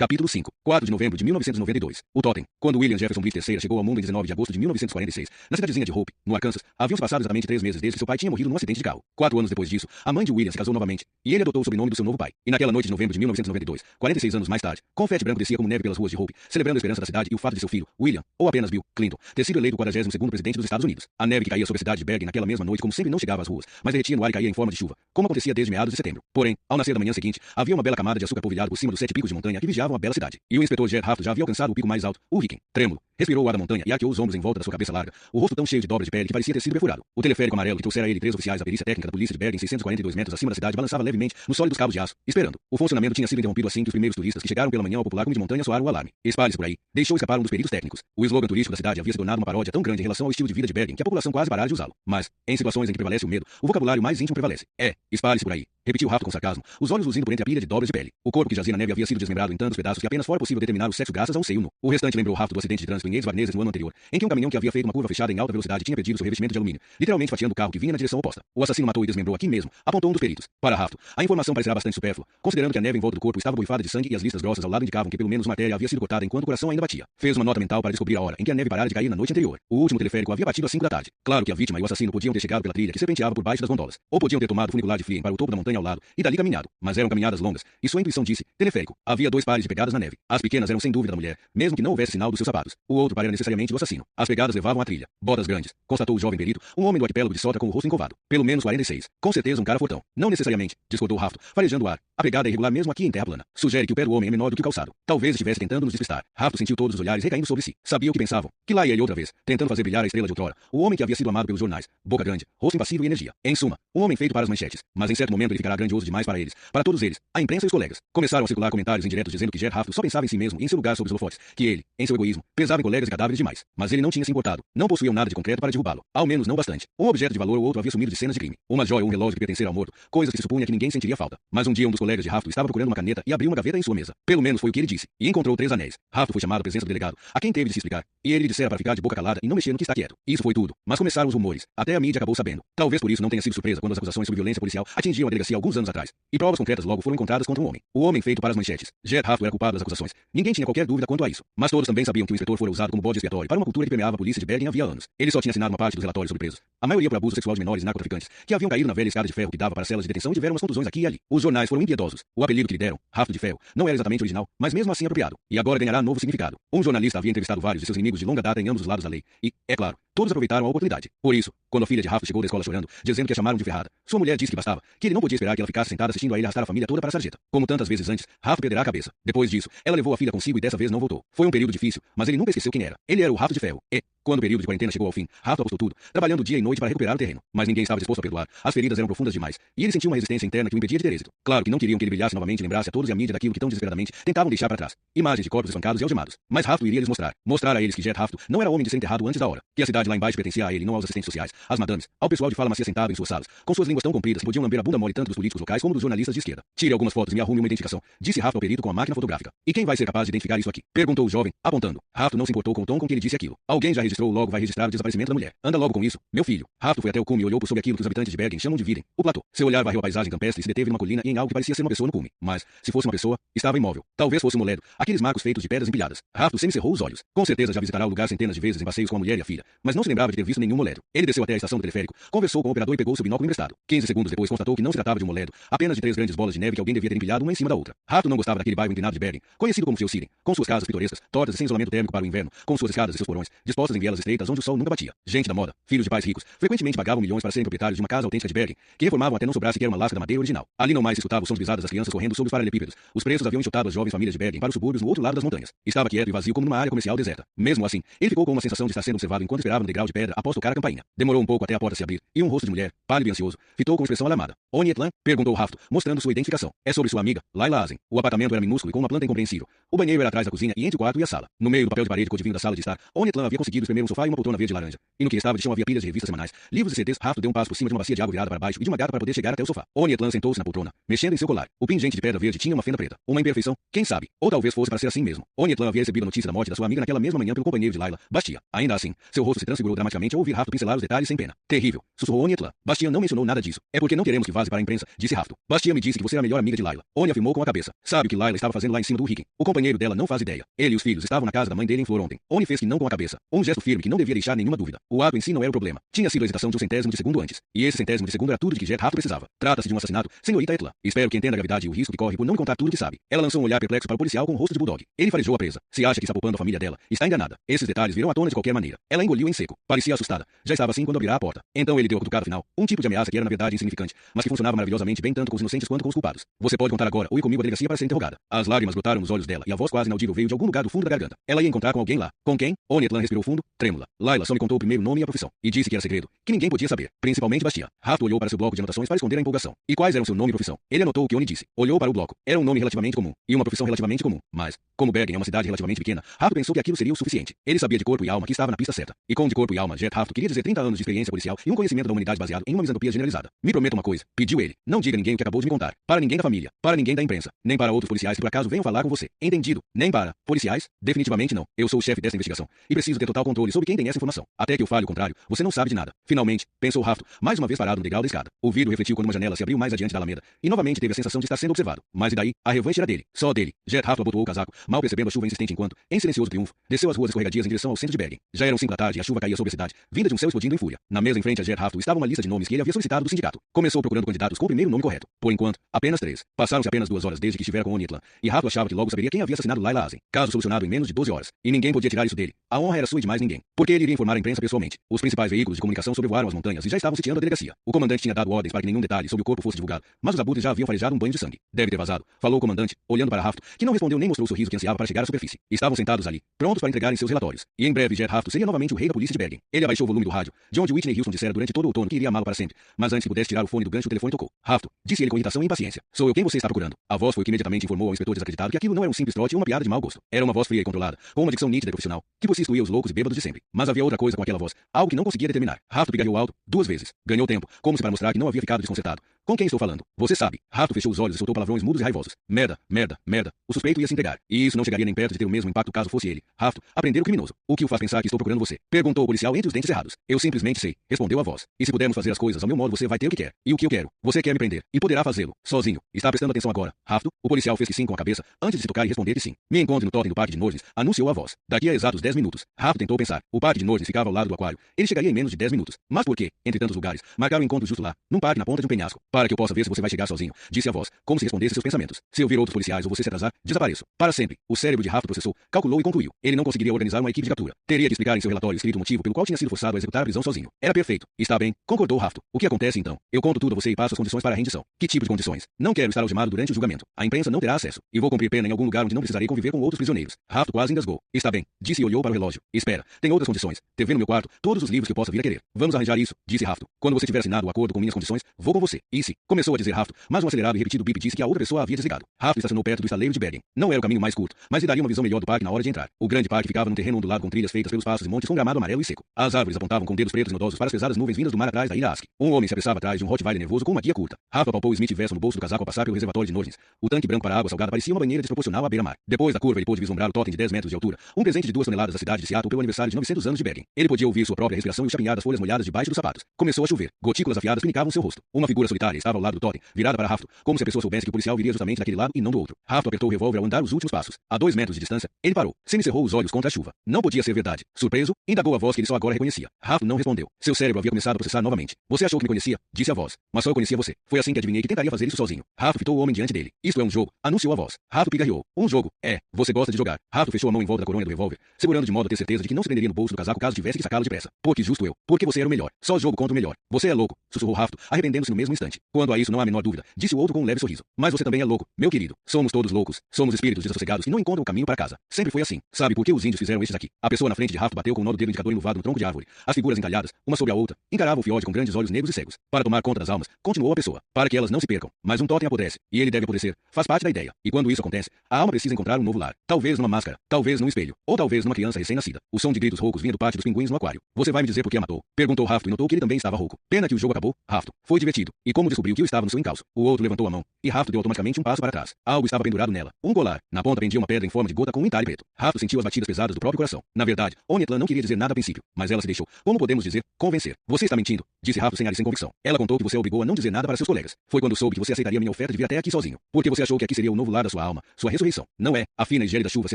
Capítulo 5. 4 de novembro de 1992. O Totem. Quando William Jefferson Bliss III chegou ao mundo em 19 de agosto de 1946, na cidadezinha de Hope, no Arkansas, haviam se passado exatamente 3 meses desde que seu pai tinha morrido num acidente de carro. 4 anos depois disso, a mãe de William se casou novamente, e ele adotou o sobrenome do seu novo pai. E naquela noite de novembro de 1992, 46 anos mais tarde, confete branco descia como neve pelas ruas de Hope, celebrando a esperança da cidade e o fato de seu filho, William, ou apenas Bill Clinton, ter sido eleito o 42º presidente dos Estados Unidos. A neve que caía sobre a cidade de Bergen naquela mesma noite, como sempre, não chegava às ruas, mas derretia no ar e caía em forma de chuva, como acontecia desde meados de setembro. Porém, ao nascer da manhã seguinte, havia uma bela camada de açúcar polvilhado por cima dos 7 picos de montanha que vigiavam a bela cidade. E o inspetor Jed Hafton já havia alcançado o pico mais alto, o Ricken. Trêmulo, respirou o ar da montanha e arqueou os ombros em volta da sua cabeça larga, o rosto tão cheio de dobras de pele que parecia ter sido perfurado. O teleférico amarelo que trouxera ele 3 oficiais da perícia técnica da polícia de Bergen 642 metros acima da cidade balançava levemente nos sólidos cabos de aço, esperando. O funcionamento tinha sido interrompido assim que os primeiros turistas que chegaram pela manhã ao popular cume de montanha soaram o alarme. Espalhe-se por aí, deixou escapar um dos peritos técnicos. O slogan turístico da cidade havia se tornado uma paródia tão grande em relação ao estilo de vida de Bergen que a população quase parara de usá-lo. Mas, em situações em que prevalece o medo, o vocabulário mais íntimo prevalece. Espalhe-se por aí, repetiu Hafton com sarcasmo, os olhos luzindo por entre a pilha de dobras de pele. O corpo que jazia na neve havia sido desmembrado em tantos pedaços que apenas fora possível determinar o sexo graças a um seio nu. O restante lembrou Hafton do acidente de trânsito em Ex-Varneses no ano anterior, em que um caminhão que havia feito uma curva fechada em alta velocidade tinha perdido seu revestimento de alumínio, literalmente fatiando o carro que vinha na direção oposta. O assassino matou e desmembrou aqui mesmo, apontou um dos peritos. Para Hafton, a informação parecerá bastante supérflua, considerando que a neve em volta do corpo estava borrifada de sangue e as listas grossas ao lado indicavam que pelo menos uma artéria havia sido cortada enquanto o coração ainda batia. Fez uma nota mental para descobrir a hora em que a neve parara de cair na noite anterior. O último teleférico havia batido às 5 da tarde. Claro que a vítima e o assassino podiam ter chegado pela trilha que serpenteava por baixo das gondolas, ou podiam ter tomado o funicular de Flien para o topo da montanha ao lado e dali caminhado, mas eram caminhadas longas, e sua intuição disse: teleférico. Havia 2 pares de pegadas na neve. As pequenas eram sem dúvida da mulher, mesmo que não houvesse sinal dos seus sapatos. O outro par era necessariamente do assassino. As pegadas levavam à trilha. Botas grandes, constatou o jovem perito, um homem do arquipélago de Sota com o rosto encovado. Pelo menos 46. Com certeza um cara fortão. Não necessariamente, discordou Hafton, farejando o ar. A pegada é irregular mesmo aqui em terra plana. Sugere que o pé do homem é menor do que o calçado. Talvez estivesse tentando nos despistar. Hafton sentiu todos os olhares recaindo sobre si. Sabia o que pensavam. Que lá ia ele outra vez, tentando fazer brilhar a estrela de outrora. O homem que havia sido amado pelos jornais. Boca grande, rosto impassível e energia. Em suma, um homem feito para as manchetes. Mas em certo momento ele ficará grandioso demais para eles. Para todos eles, a imprensa e os colegas. Começaram a circular comentários indiretos dizendo que Jed Hafton só pensava em si mesmo e em seu lugar sob os holofotes. Que ele, em seu egoísmo, pesava em colegas e cadáveres demais. Mas ele não tinha se importado. Não possuía nada de concreto para derrubá-lo. Ao menos não bastante. Um objeto de valor ou outro havia sumido de cenas de crime. Uma joia ou um relógio que pertencera ao morto. Coisas que se supunha que ninguém sentiria falta. Mas um dia um dos colegas de Hafton estava procurando uma caneta e abriu uma gaveta em sua mesa. Pelo menos foi o que ele disse. E encontrou 3 anéis. Hafton foi chamado à presença do delegado, a quem teve de se explicar. E ele lhe dissera para ficar de boca calada e não mexer no que está quieto. Isso foi tudo. Mas começaram os rumores. Até a mídia acabou sabendo. Talvez por isso não tenha sido surpresa quando as acusações sobre violência policial atingiram a delegacia alguns anos atrás. E provas concretas logo foram encontradas contra um homem. O homem feito para as manchetes. Jed Hafton era culpado das acusações. Ninguém tinha qualquer dúvida quanto a isso. Mas todos também sabiam que o inspetor fora usado como bode expiatório para uma cultura que permeava a polícia de Bergen havia anos. Ele só tinha assinado uma parte dos relatórios sobre presos. A maioria por abuso sexual de menores e narcotraficantes, que haviam caído na velha escada de ferro que dava para celas de detenção e tiveram umas contusões aqui e ali. Os jornais foram impiedosos. O apelido que lhe deram, Hafton de Ferro, não era exatamente original, mas mesmo assim apropriado. E agora ganhará novo significado. Um jornalista havia entrevistado vários de seus inimigos de longa data em ambos os lados da lei. E, é claro, todos aproveitaram a oportunidade. Por isso, quando a filha de Hafton chegou da escola chorando, dizendo que a chamaram de ferrada, sua mulher disse que bastava, que ele não podia esperar que ela ficasse sentada assistindo a ele arrastar a família toda para a sarjeta. Como tantas vezes antes, Hafton perderá a cabeça. Depois disso, ela levou a filha consigo e dessa vez não voltou. Foi um período difícil, mas ele nunca esqueceu quem era. Ele era o Hafton de Ferro. E, quando o período de quarentena chegou ao fim, Hafton apostou tudo, trabalhando dia e noite para recuperar o terreno. Mas ninguém estava disposto a perdoar. As feridas eram profundas demais, e ele sentiu uma resistência interna que o impedia de ter êxito. Claro que não queriam que ele brilhasse novamente e lembrasse a todos e a mídia daquilo que tão desesperadamente tentavam deixar para trás. Imagens de corpos espancados e algemados. Mas Hafton iria lhes mostrar a eles que Jed Hafton não era homem de ser enterrado antes da hora, que a cidade lá embaixo pertencia a ele, não aos assistentes sociais, às madames, ao pessoal de fala macia sentado em suas salas, com suas línguas tão compridas que podiam lamber a bunda mole tanto dos políticos locais como dos jornalistas de esquerda. Tire algumas fotos e me arrume uma identificação, disse Hafton ao perito com a máquina fotográfica. E quem vai ser capaz de identificar isso aqui? Perguntou o jovem, apontando. Hafton não se importou com o tom com que ele disse aquilo. Alguém já registrou, logo vai registrar o desaparecimento da mulher. Anda logo com isso, meu filho. Hafton foi até o cume e olhou por sobre aquilo que os habitantes de Bergen chamam de Viden, o platô. Seu olhar varreu a paisagem campestre e se deteve numa colina e em algo que parecia ser uma pessoa no cume. Mas, se fosse uma pessoa, estava imóvel. Talvez fosse um moledo, aqueles marcos feitos de pedras empilhadas. Hafton semicerrou os olhos. Com certeza já visitará o lugar centenas de vezes em passeios com a mulher e a filha, mas não se lembrava de ter visto nenhum moledo. Ele desceu até a estação do teleférico, conversou com o operador e pegou seu binóculo emprestado. 15 segundos depois constatou que não se tratava de um moledo, apenas de 3 grandes bolas de neve que alguém devia ter empilhado uma em cima da outra. Hafton não gostava daquele bairro inclinado de Bergen, conhecido como Fjellsiden, com suas casas pitorescas, tortas e sem isolamento térmico para o inverno, com suas escadas e seus porões, dispostas em vielas estreitas onde o sol nunca batia. Gente da moda, filhos de pais ricos, frequentemente pagavam milhões para serem proprietários de uma casa autêntica de Bergen, que reformavam até não sobrar sequer uma lasca da madeira original. Ali não mais se escutava os sons pisadas das crianças correndo sobre os paralelepípedos. Os preços haviam enxotado as jovens famílias de Bergen para os subúrbios no outro lado das montanhas. Estava quieto e vazio como numa área comercial deserta. Mesmo assim, ele ficou com uma sensação de estar sendo observado enquanto esperava no degrau de pedra após tocar a campainha. Demorou um pouco até a porta se abrir, e um rosto de mulher, pálido e ansioso, fitou com expressão alarmada. Onietlan? Perguntou Hafton, mostrando sua identificação. É sobre sua amiga, Laila Azen. O apartamento era minúsculo e com uma planta incompreensível. O banheiro era atrás da cozinha e entre o quarto e a sala. No meio do papel de parede codivinho da sala de estar, Onietlan havia conseguido espremer um sofá e uma poltrona verde laranja. E no que estava de chão havia pilhas de revistas semanais, livros e CDs. Hafton deu um passo por cima de uma bacia de água virada para baixo e de uma gata para poder chegar até o sofá. Onietlan sentou-se na poltrona, mexendo em seu colar. O pingente de pedra verde tinha uma fenda preta. Uma imperfeição? Quem sabe? Ou talvez fosse para ser assim mesmo. Onietlan havia recebido a notícia da morte da sua amiga naquela mesma manhã pelo companheiro de Laila, Bastia. Ainda assim, seu rosto se Onetlan segurou dramaticamente ao ouvir Rafto pincelar os detalhes sem pena. Terrível, sussurrou Onetlan. Bastian não mencionou nada disso. É porque não queremos que vaze para a imprensa, disse Rafto. Bastian me disse que você é a melhor amiga de Layla. Oni afirmou com a cabeça. Sabe o que Layla estava fazendo lá em cima do Ricken? O companheiro dela não faz ideia. Ele e os filhos estavam na casa da mãe dele em Flor ontem. Oni fez que não com a cabeça. Um gesto firme que não devia deixar nenhuma dúvida. O ato em si não era o problema. Tinha sido a hesitação de um centésimo de segundo antes. E esse centésimo de segundo era tudo de que Jet Rafto precisava. Trata-se de um assassinato, senhorita Etla. Espero que entenda a gravidade e o risco que corre por não me contar tudo o que sabe. Ela lançou um olhar perplexo para o policial com o rosto de bulldog. Ele farejou a presa. Se acha que está poupando a família dela, está enganada. Esses detalhes virão à tona de qualquer maneira. Ela engoliu em seco. Parecia assustada. Já estava assim quando abrirá a porta. Então ele deu a cutucada final. Um tipo de ameaça que era na verdade insignificante, mas que funcionava maravilhosamente bem tanto com os inocentes quanto com os culpados. Você pode contar agora ou ir comigo à delegacia para ser interrogada. As lágrimas brotaram nos olhos dela e a voz quase inaudível veio de algum lugar do fundo da garganta. Ela ia encontrar com alguém lá. Com quem? Onetlan respirou fundo, trêmula. Layla só me contou o primeiro nome e a profissão. E disse que era segredo, que ninguém podia saber, principalmente Bastian. Rafto olhou para seu bloco de anotações para esconder a empolgação. E quais eram seu nome e profissão? Ele anotou o que Oni disse. Olhou para o bloco. Era um nome relativamente comum e uma profissão relativamente comum. Mas, como Bergen é uma cidade relativamente pequena, Rafto pensou que aquilo seria o suficiente. Ele sabia de corpo e alma que estava na pista certa. E com de corpo e alma, Jet Rafto queria dizer 30 anos de experiência policial e um conhecimento da humanidade baseado em uma misantropia generalizada. Me prometa uma coisa, pediu ele. Não diga a ninguém o que acabou de me contar. Para ninguém da família, para ninguém da imprensa, nem para outros policiais que por acaso venham falar com você. Entendido? Nem para policiais? Definitivamente não. Eu sou o chefe dessa investigação e preciso ter total controle sobre quem tem essa informação. Até que eu fale o contrário, você não sabe de nada. Finalmente, pensou Rafto, mais uma vez parado no degrau da escada. O vidro refletiu quando uma janela se abriu mais adiante da alameda e novamente teve a sensação de estar sendo observado. Mas e daí? A revanche era dele. Só dele. Jet Rafto abotoou o casaco, mal percebendo a chuva insistente enquanto, em silencioso triunfo, desceu as ruas escorregadias em direção ao centro de Bergen. Já eram 5 da tarde e a chuva caía sobre a cidade, vinda de um céu explodindo em fúria. Na mesa em frente a Jet Rafto estava uma lista de nomes que ele havia solicitado do sindicato. Começou procurando candidatos com o primeiro nome correto. Por enquanto, apenas 3. Passaram-se apenas 2 horas desde que estivera com Onetlan, e Rafto achava que logo saberia quem havia assassinado Layla Azen. Caso solucionado em menos de 12 horas. E ninguém podia tirar isso dele. A honra era sua e de mais ninguém. Porque ele iria informar a imprensa pessoalmente. Os principais veículos de comunicação sobrevoaram as montanhas e já estavam sitiando a delegacia. O comandante tinha dado ordens para que nenhum detalhe sobre o corpo fosse divulgado, mas os abutres já haviam farejado um banho de sangue. Deve ter vazado, falou o comandante, olhando para Rafto, que não respondeu nem mostrou o sorriso que ansiava para chegar à superfície. Estavam sentados ali, prontos para entregarem seus relatórios. E em breve Jet Rafto seria novamente o rei da polícia de Bergen. Ele abaixou o volume do rádio, de onde Whitney Houston dissera durante todo o outono que iria amá-lo para sempre. Mas antes que pudesse tirar o fone do gancho, o telefone tocou. Rafto, disse ele com irritação e impaciência. Sou eu quem você está procurando. A voz foi o que imediatamente informou ao inspetor desacreditado que aquilo não era um simples trote ou uma piada de mau gosto. Era uma voz fria e controlada, com uma dicção nítida e profissional, que por si excluía os loucos e bêbados de sempre. Mas havia outra coisa com aquela voz, algo que não conseguia determinar. Rafto pigarreou alto, 2 vezes. Ganhou tempo, como se para mostrar que não havia ficado desconcertado. Com quem estou falando? Você sabe. Rafto fechou os olhos e soltou palavrões mudos e raivosos. Merda, merda, merda. O suspeito ia se entregar. E isso não chegaria nem perto de ter o mesmo impacto caso fosse ele. Rafto, aprender o criminoso. O que o faz pensar que estou procurando você? Perguntou o policial entre os dentes cerrados. Eu simplesmente sei. Respondeu a voz. E se pudermos fazer as coisas ao meu modo, você vai ter o que quer. E o que eu quero? Você quer me prender. E poderá fazê-lo. Sozinho. Está prestando atenção agora? Rafto? O policial fez que sim com a cabeça, antes de se tocar e responder que sim. Me encontre no totem do Parque de Nordens, anunciou a voz. Daqui a exatos 10 minutos. Rafto tentou pensar. O Parque de Nordens ficava ao lado do aquário. Ele chegaria em menos de 10 minutos. Mas por quê? Entre tantos lugares, marcar o encontro justo lá, num parque na ponta de um penhasco, para que eu possa ver se você vai chegar sozinho, disse a voz, como se respondesse seus pensamentos. Se eu vir outros policiais ou você se atrasar, desapareço. Para sempre. O cérebro de Rafto processou, calculou e concluiu. Ele não conseguiria organizar uma equipe de captura. Teria que explicar em seu relatório escrito o motivo pelo qual tinha sido forçado a executar a prisão sozinho. Era perfeito. Está bem, concordou Rafto. O que acontece então? Eu conto tudo a você e passo as condições para a rendição. Que tipo de condições? Não quero estar algemado durante o julgamento. A imprensa não terá acesso. E vou cumprir pena em algum lugar onde não precisarei conviver com outros prisioneiros. Rafto quase engasgou. Está bem, disse e olhou para o relógio. Espera, tem outras condições. TV no meu quarto, todos os livros que eu possa vir a querer. Vamos arranjar isso, disse Rafto. Quando você tiver assinado o acordo com minhas condições, vou com você. E se? Começou a dizer Rafto, mas um acelerado e repetido bip disse que a outra pessoa havia desligado. Rafto estacionou perto do estaleiro de Bergen. Não era o caminho mais curto, mas lhe daria uma visão melhor do parque na hora de entrar. O grande parque ficava num terreno ondulado com trilhas feitas pelos passos e montes com gramado amarelo e seco. As árvores apontavam com dedos pretos e nodosos para as pesadas nuvens vindas do mar atrás da ilha Ask. Um homem se apressava atrás de um Rottweiler nervoso com uma guia curta. Rafto apalpou o Smith Wesson no bolso do casaco ao passar pelo reservatório de Nordens. O tanque branco para água salgada parecia uma banheira desproporcional à beira-mar. Depois da curva ele pôde vislumbrar o totem de 10 metros de altura, um presente de 2 toneladas da cidade de Seattle pelo aniversário de 900 anos de Bergen. Ele podia ouvir sua própria respiração e o chapinhar das folhas molhadas debaixo dos sapatos. Começou a chover. Gotículas afiadas pinicavam seu rosto. Uma figura solitária estava ao lado do totem, virada para Rafto, como se a pessoa soubesse que o policial viria justamente daquele lado e não do outro. Rafto apertou o revólver ao andar os últimos passos. A 2 metros de distância, ele parou. Semicerrou os olhos contra a chuva. Não podia ser verdade. Surpreso, indagou a voz que ele só agora reconhecia. Rafto não respondeu. Seu cérebro havia começado a processar novamente. Você achou que me conhecia? Disse a voz. Mas só eu conhecia você. Foi assim que adivinhei que tentaria fazer isso sozinho. Rafto fitou o homem diante dele. Isto é um jogo, anunciou a voz. Rafto pigarreou. Um jogo. É. Você gosta de jogar. Rafto fechou a mão em volta da coronha do revólver, segurando de modo a ter certeza de que não se prenderia no bolso do casaco caso tivesse que sacá-lo depressa. Porque justo eu. Porque você era o melhor. Só jogo contra o melhor. Você é louco, sussurrou Rafto, arrependendo-se no mesmo instante. Quando a isso não há a menor dúvida, disse o outro com um leve sorriso. Mas você também é louco, meu querido. Somos todos loucos. Somos espíritos desassossegados que não encontram o caminho para casa. Sempre foi assim. Sabe por que os índios fizeram estes aqui? A pessoa na frente de Rafto bateu com o nó do dedo indicador enluvado no tronco de árvore. As figuras encalhadas, uma sobre a outra, encaravam o fiord com grandes olhos negros e cegos. Para tomar conta das almas, continuou a pessoa. Para que elas não se percam. Mas um totem apodrece. E ele deve apodrecer. Faz parte da ideia. E quando isso acontece, a alma precisa encontrar um novo lar. Talvez numa máscara. Talvez num espelho. Ou talvez numa criança recém-nascida. O som de gritos roucos vinha do pátio dos pinguins no aquário. Você vai me dizer por que a matou? Perguntou Rafto e notou que ele também estava rouco. Pena que o jogo acabou. Rafto. Foi divertido. E como descobriu que eu estava no seu encalço? O outro levantou a mão. E Rafto deu automaticamente um passo para trás. Algo estava pendurado nela. Um colar. Na ponta pendia uma pedra em forma de gota com um entalhe preto. Rafto sentiu as batidas pesadas do próprio coração. Na verdade, Onetlan não queria dizer nada apenas princípio, mas ela se deixou, como podemos dizer, convencer. Você está mentindo, disse Rafto sem ar e sem convicção. Ela contou que você a obrigou a não dizer nada para seus colegas. Foi quando soube que você aceitaria minha oferta de vir até aqui sozinho, porque você achou que aqui seria o novo lar da sua alma, sua ressurreição. Não é. A fina e gélida chuva se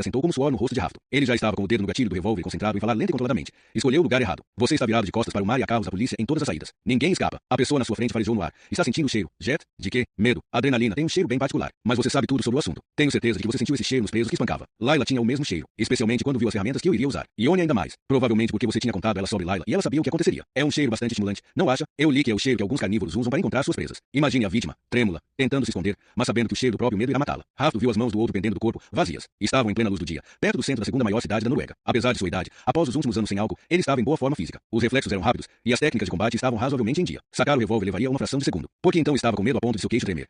assentou como suor no rosto de Rafto. Ele já estava com o dedo no gatilho do revólver concentrado em falar lenta e controladamente. Escolheu o lugar errado. Você está virado de costas para o mar e há carros da polícia em todas as saídas. Ninguém escapa. A pessoa na sua frente farejou no ar. Está sentindo o cheiro. Jet? De quê? Medo. Adrenalina tem um cheiro bem particular. Mas você sabe tudo sobre o assunto. Tenho certeza de que você sentiu esse cheiro nos presos que espancava. Laila tinha o mesmo cheiro, especialmente quando viu as ferramentas que eu iria usar. E Oni ainda mais. Provavelmente porque você tinha contado ela sobre Laila e ela sabia o que aconteceria. É um cheiro bastante estimulante, não acha? Eu li que é o cheiro que alguns carnívoros usam para encontrar suas presas. Imagine a vítima, trêmula, tentando se esconder, mas sabendo que o cheiro do próprio medo irá matá-la. Rafto viu as mãos do outro pendendo do corpo, vazias. Estavam em plena luz do dia, perto do centro da segunda maior cidade da Noruega. Apesar de sua idade, após os últimos anos sem álcool, ele estava em boa forma física. Os reflexos eram rápidos e as técnicas de combate estavam razoavelmente em dia. Sacar o revólver levaria uma fração de segundo. Por que então estava com medo a ponto de seu queixo tremer?